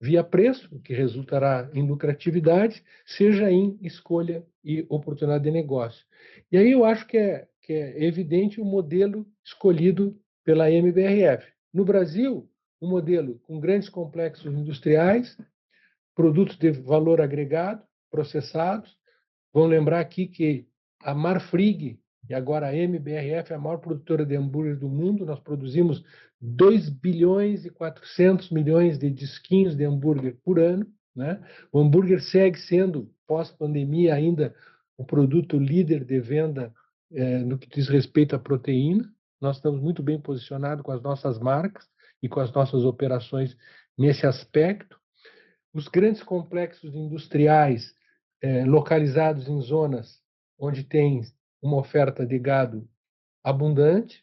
via preço, que resultará em lucratividade, seja em escolha e oportunidade de negócio. E aí eu acho que é evidente o modelo escolhido pela MBRF. No Brasil, um modelo com grandes complexos industriais, produtos de valor agregado, processados. Vamos lembrar aqui que a Marfrig e agora a MBRF é a maior produtora de hambúrguer do mundo. Nós produzimos 2 bilhões e 400 milhões de disquinhos de hambúrguer por ano, né? O hambúrguer segue sendo, pós-pandemia, ainda o produto líder de venda no que diz respeito à proteína. Nós estamos muito bem posicionados com as nossas marcas e com as nossas operações nesse aspecto. Os grandes complexos industriais localizados em zonas onde tem uma oferta de gado abundante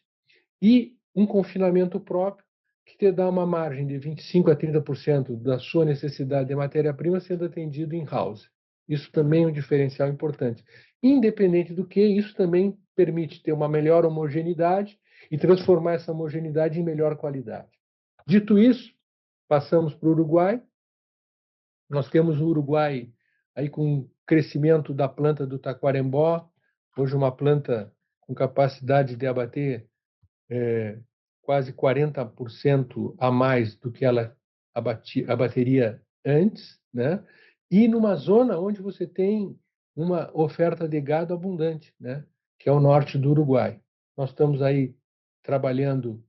e um confinamento próprio que te dá uma margem de 25% a 30% da sua necessidade de matéria-prima sendo atendido in-house. Isso também é um diferencial importante. Independente do que, isso também permite ter uma melhor homogeneidade e transformar essa homogeneidade em melhor qualidade. Dito isso, passamos para o Uruguai. Nós temos o Uruguai aí com o crescimento da planta do Taquarembó, hoje uma planta com capacidade de abater quase 40% a mais do que ela abateria antes, né? E numa zona onde você tem uma oferta de gado abundante, né? Que é o norte do Uruguai. Nós estamos aí trabalhando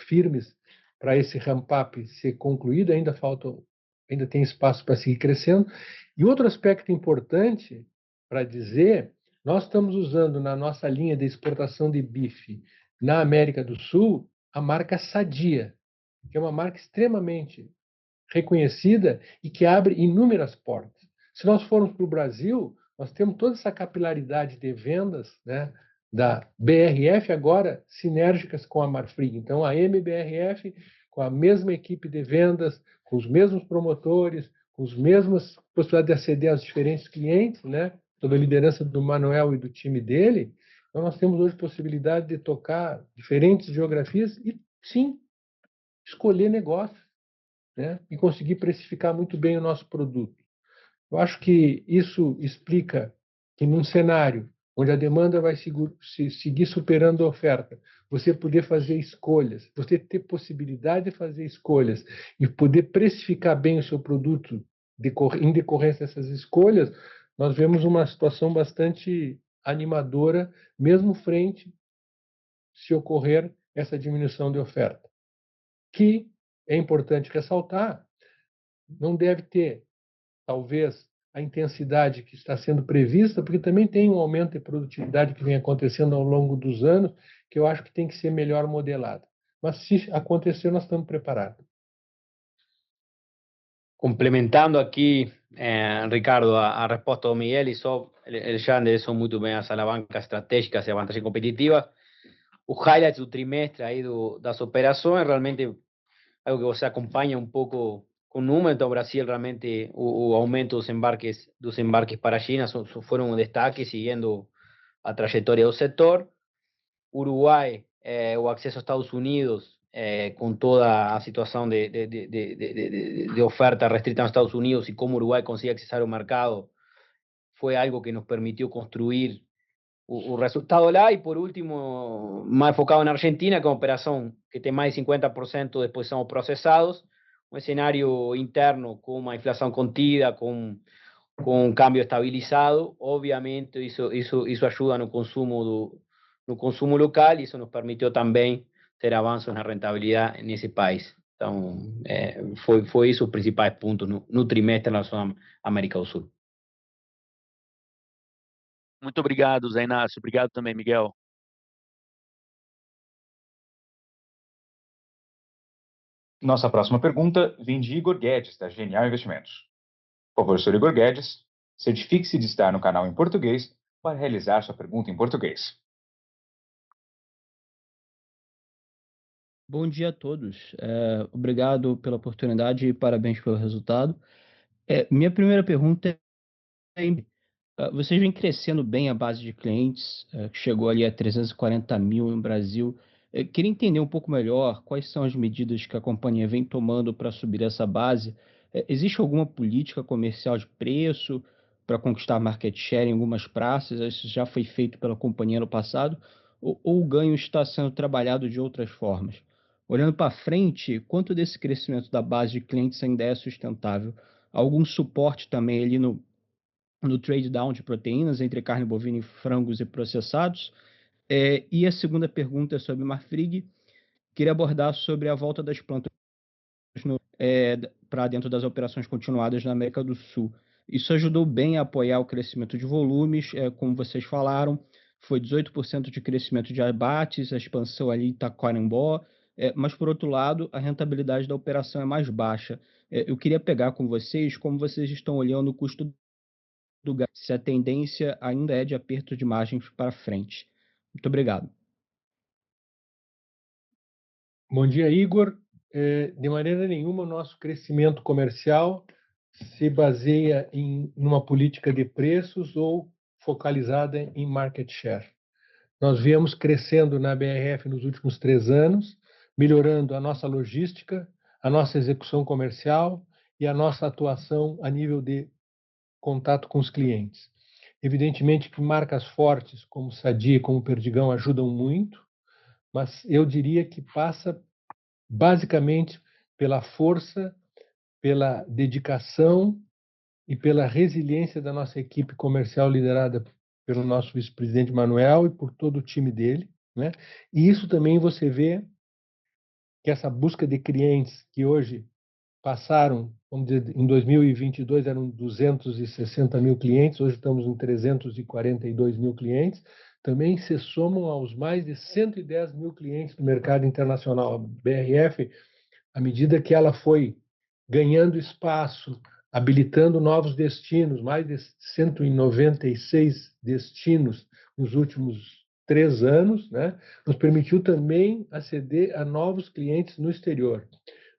firmes para esse ramp-up ser concluído, ainda tem espaço para seguir crescendo. E outro aspecto importante para dizer, nós estamos usando na nossa linha de exportação de bife na América do Sul a marca Sadia, que é uma marca extremamente reconhecida e que abre inúmeras portas. Se nós formos para o Brasil, nós temos toda essa capilaridade de vendas, né, da BRF agora sinérgicas com a Marfrig. Então, a MBRF, com a mesma equipe de vendas, com os mesmos promotores, com as mesmas possibilidades de aceder aos diferentes clientes, né, sob a liderança do Manuel e do time dele. Então, nós temos hoje possibilidade de tocar diferentes geografias e, sim, escolher negócios, né, e conseguir precificar muito bem o nosso produto. Eu acho que isso explica que num cenário onde a demanda vai seguir superando a oferta, você poder fazer escolhas, você ter possibilidade de fazer escolhas e poder precificar bem o seu produto em decorrência dessas escolhas, nós vemos uma situação bastante animadora, mesmo frente se ocorrer essa diminuição de oferta. Que é importante ressaltar, não deve ter, talvez, a intensidade que está sendo prevista, porque também tem um aumento de produtividade que vem acontecendo ao longo dos anos, que eu acho que tem que ser melhor modelado. Mas se acontecer, nós estamos preparados. Complementando aqui, Ricardo, a resposta do Miguel, e só ele já endereçou muito bem as alavancas estratégicas e a vantagem competitiva. O highlight do trimestre aí das operações, realmente algo que você acompanha um pouco com número. Então, o Brasil realmente, o aumento dos embarques para a China foram um destaque, seguindo a trajetória do setor. Uruguai, o acesso aos Estados Unidos, com toda a situação de oferta restrita nos Estados Unidos e como Uruguai conseguia acessar o mercado, foi algo que nos permitiu construir o resultado lá. E por último, mais enfocado en Argentina, que é uma operação que tem mais de 50% de exposição aos processados, um cenário interno com uma inflação contida, com um câmbio estabilizado. Obviamente isso ajuda no consumo local, e isso nos permitiu também ter avanços na rentabilidade nesse país. Então, foi isso os principais pontos no trimestre em relação à América do Sul. Muito obrigado, Zé Inácio. Obrigado também, Miguel. Nossa próxima pergunta vem de Igor Guedes, da Genial Investimentos. Por favor, Sr. Igor Guedes, certifique-se de estar no canal em português para realizar sua pergunta em português. Bom dia a todos. Obrigado pela oportunidade e parabéns pelo resultado. Minha primeira pergunta vocês vêm crescendo bem a base de clientes, que chegou ali a 340 mil no Brasil. Queria entender um pouco melhor quais são as medidas que a companhia vem tomando para subir essa base. Existe alguma política comercial de preço para conquistar market share em algumas praças? Isso já foi feito pela companhia no passado? Ou o ganho está sendo trabalhado de outras formas? Olhando para frente, quanto desse crescimento da base de clientes ainda é sustentável? Algum suporte também ali no trade down de proteínas entre carne bovina e frangos e processados? E a segunda pergunta é sobre Marfrig. Queria abordar sobre a volta das plantas para dentro das operações continuadas na América do Sul. Isso ajudou bem a apoiar o crescimento de volumes, como vocês falaram, foi 18% de crescimento de abates, a expansão ali em Taquarembó, mas, por outro lado, a rentabilidade da operação é mais baixa. Eu queria pegar com vocês como vocês estão olhando o custo do gás, se a tendência ainda é de aperto de margens para frente. Muito obrigado. Bom dia, Igor. De maneira nenhuma, o nosso crescimento comercial se baseia em uma política de preços ou focalizada em market share. Nós viemos crescendo na BRF nos últimos 3 anos, melhorando a nossa logística, a nossa execução comercial e a nossa atuação a nível de contato com os clientes. Evidentemente que marcas fortes como Sadia e como Perdigão ajudam muito, mas eu diria que passa basicamente pela força, pela dedicação e pela resiliência da nossa equipe comercial liderada pelo nosso vice-presidente Manuel e por todo o time dele, né? E isso também você vê que essa busca de clientes que hoje passaram, vamos dizer, em 2022 eram 260 mil clientes, hoje estamos em 342 mil clientes, também se somam aos mais de 110 mil clientes do mercado internacional. A BRF, à medida que ela foi ganhando espaço, habilitando novos destinos, mais de 196 destinos nos últimos 3 anos, né, nos permitiu também aceder a novos clientes no exterior.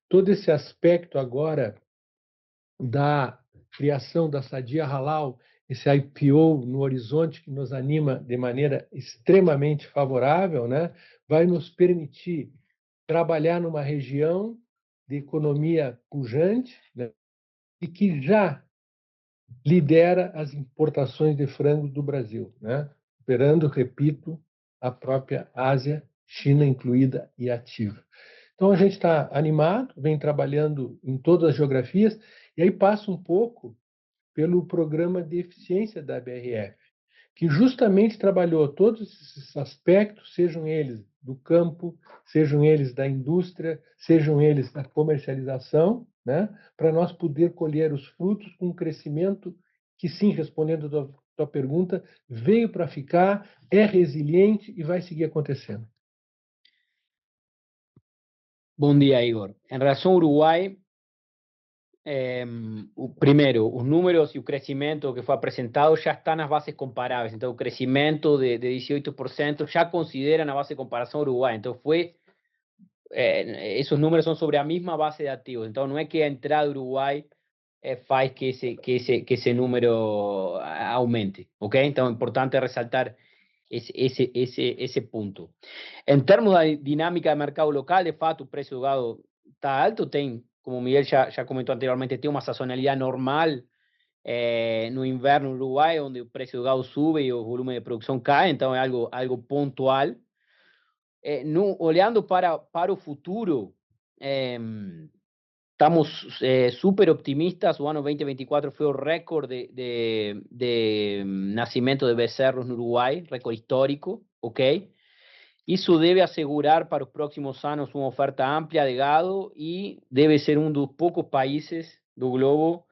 Todo esse aspecto agora da criação da Sadia Halal, esse IPO no horizonte que nos anima de maneira extremamente favorável, né, vai nos permitir trabalhar numa região de economia pujante, né, e que já lidera as importações de frango do Brasil, né? Superando, repito, a própria Ásia, China incluída e ativa. Então a gente está animado, vem trabalhando em todas as geografias, e aí passa um pouco pelo programa de eficiência da BRF, que justamente trabalhou todos esses aspectos, sejam eles do campo, sejam eles da indústria, sejam eles da comercialização, né, para nós poder colher os frutos com um crescimento que, sim, respondendo a tua pergunta, veio para ficar, é resiliente e vai seguir acontecendo. Bom dia, Igor. Em relação ao Uruguai, primeiro, os números e o crescimento que foi apresentado já está nas bases comparáveis. Então, o crescimento de 18% já considera na base de comparação Uruguai. Então, esos números são sobre a mesma base de ativos. Então, não é que a entrada do Uruguai faz que esse número aumente, ok? Então, é importante ressaltar esse ponto. Em termos da dinâmica de mercado local, de fato, o preço do gado está alto, tem, como o Miguel já comentou anteriormente, tem uma sazonalidade normal no inverno no Uruguai, onde o preço do gado sube e o volume de produção cai, então é algo pontual. Olhando para o futuro, estamos súper optimistas. O ano 2024 foi o recorde de nascimento de becerros no Uruguai, recorde histórico, ok? Isso deve assegurar para os próximos anos uma oferta ampla de gado e deve ser um dos poucos países do globo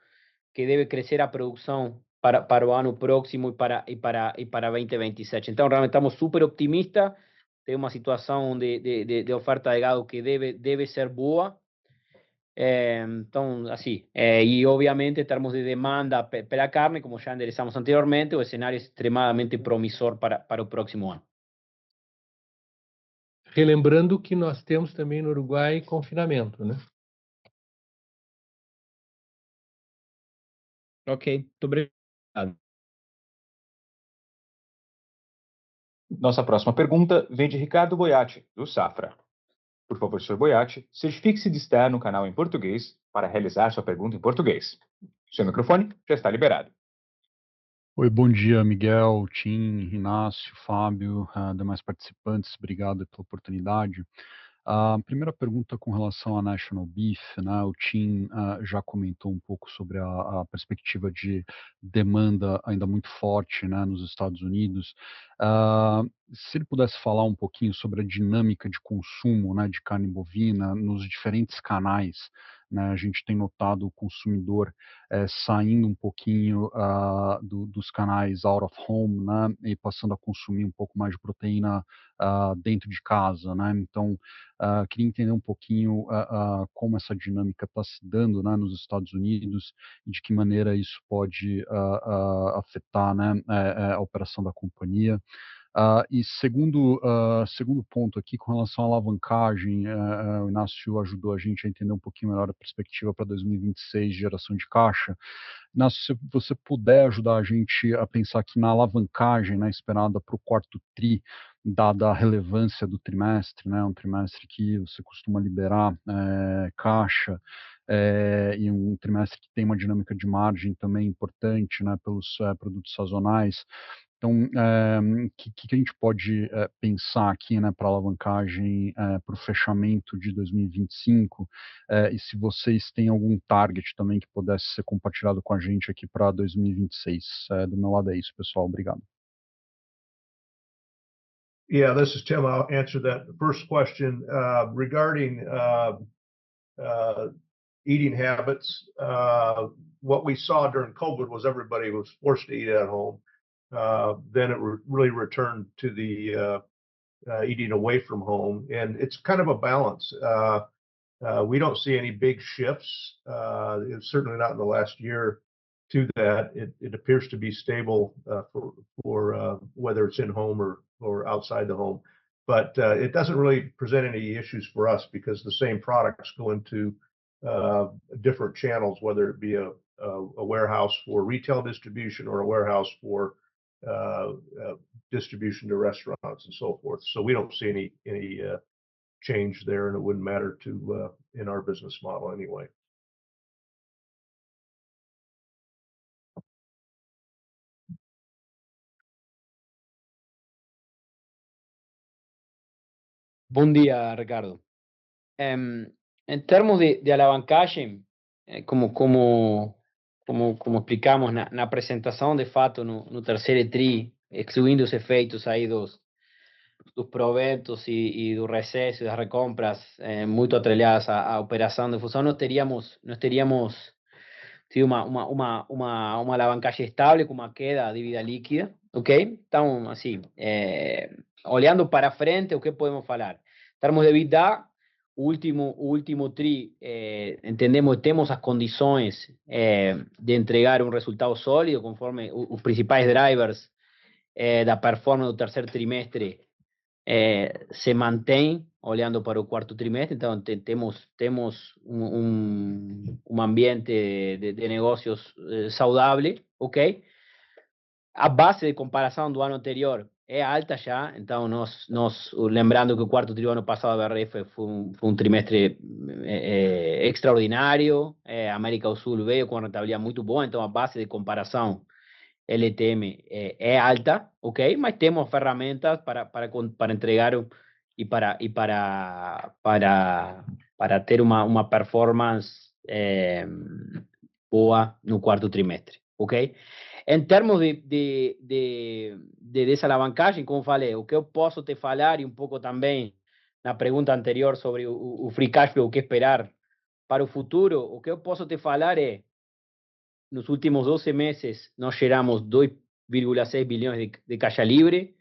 que deve crescer a produção para o ano próximo e para 2027. Então, realmente estamos súper optimistas. Tem uma situação de oferta de gado que deve ser boa. Então, assim, e obviamente, em termos de demanda pela carne, como já endereçamos anteriormente, o cenário é extremamente promissor para o próximo ano. Relembrando que nós temos também no Uruguai confinamento, né? Ok, muito obrigado. Nossa próxima pergunta vem de Ricardo Boiati, do Safra. Por favor, Sr. Boiati, certifique-se de estar no canal em português para realizar sua pergunta em português. Seu microfone já está liberado. Oi, bom dia, Miguel, Tim, Inácio, Fábio, demais participantes, obrigado pela oportunidade. A primeira pergunta com relação à National Beef, né? O Tim já comentou um pouco sobre a perspectiva de demanda ainda muito forte, né, nos Estados Unidos. Se ele pudesse falar um pouquinho sobre a dinâmica de consumo, né, de carne bovina nos diferentes canais, né? A gente tem notado o consumidor saindo um pouquinho dos canais out of home, né, e passando a consumir um pouco mais de proteína dentro de casa, né? Então, queria entender um pouquinho como essa dinâmica está se dando, né, nos Estados Unidos e de que maneira isso pode afetar, né, a operação da companhia. E segundo ponto aqui, com relação à alavancagem, o Inácio ajudou a gente a entender um pouquinho melhor a perspectiva para 2026 de geração de caixa. Inácio, se você puder ajudar a gente a pensar aqui na alavancagem, né, esperada para o quarto TRI, dada a relevância do trimestre, né, um trimestre que você costuma liberar caixa, e um trimestre que tem uma dinâmica de margem também importante, né, pelos produtos sazonais. Então, que a gente pode pensar aqui, né, para alavancagem para o fechamento de 2025, e se vocês têm algum target também que pudesse ser compartilhado com a gente aqui para 2026. Do meu lado é isso, pessoal. Obrigado. Yeah, this is Tim. I'll answer that first question regarding eating habits. What we saw during COVID was everybody was forced to eat at home. Then it really returned to the eating away from home, and it's kind of a balance. We don't see any big shifts, certainly not in the last year, to that. It appears to be stable for whether it's in home or outside the home. But it doesn't really present any issues for us because the same products go into different channels, whether it be a warehouse for retail distribution or a warehouse for distribution to restaurants and so forth. So we don't see any change there, and it wouldn't matter to in our business model anyway. Bom dia, Ricardo. Em termos de alavancagem, como explicamos na apresentação, de fato, no terceiro TRI, excluindo os efeitos aí dos proventos e do recesso e das recompras muito atreladas à operação de fusão, nós teríamos tido uma alavancagem estável com uma queda da dívida líquida, ok? Então, assim, olhando para frente, o que podemos falar? Em termos de EBITDA, o último TRI, entendemos que temos as condições de entregar um resultado sólido, conforme os principais drivers da performance do terceiro trimestre se mantém olhando para o quarto trimestre, então temos um ambiente de negócios saudável, ok? A base de comparação do ano anterior é alta já, então lembrando que o quarto trimestre do ano passado da BRF foi um trimestre extraordinário, a América do Sul veio com uma rentabilidade muito boa, então a base de comparação LTM é alta, ok? Mas temos ferramentas para entregar e para ter uma performance boa no quarto trimestre, ok? Em termos de desalavancagem, como falei, o que eu posso te falar e um pouco também na pergunta anterior sobre o free cash flow, o que esperar para o futuro, o que eu posso te falar é nos últimos 12 meses, nós geramos 2,6 bilhões de caixa livre.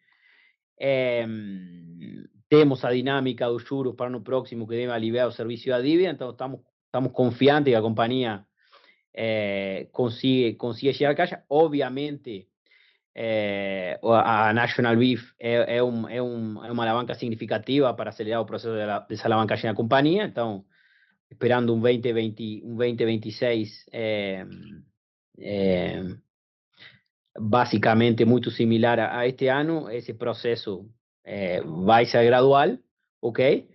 Temos a dinâmica dos juros para o ano próximo que deve aliviar o serviço da dívida, então estamos confiantes que a companhia consiga chegar a caixa. Obviamente, a National Beef é uma alavanca significativa para acelerar o processo de desalavancagem da companhia, então esperando um 2026 básicamente muito similar a este ano. Esse processo vai ser gradual, ok?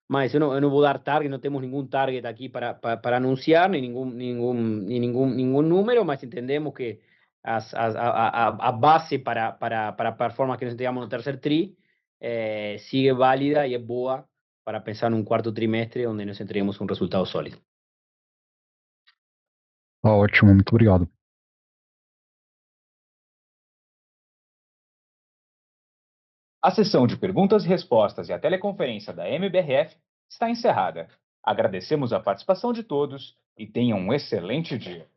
Mas eu não vou dar target, não temos nenhum target aqui para anunciar, nem nenhum número, mas entendemos que a base para a performance que nós entregamos no terceiro TRI sigue válida e é boa para pensar num quarto trimestre onde nós entregamos um resultado sólido. Ótimo, muito obrigado. A sessão de perguntas e respostas e a teleconferência da MBRF está encerrada. Agradecemos a participação de todos e tenham um excelente dia.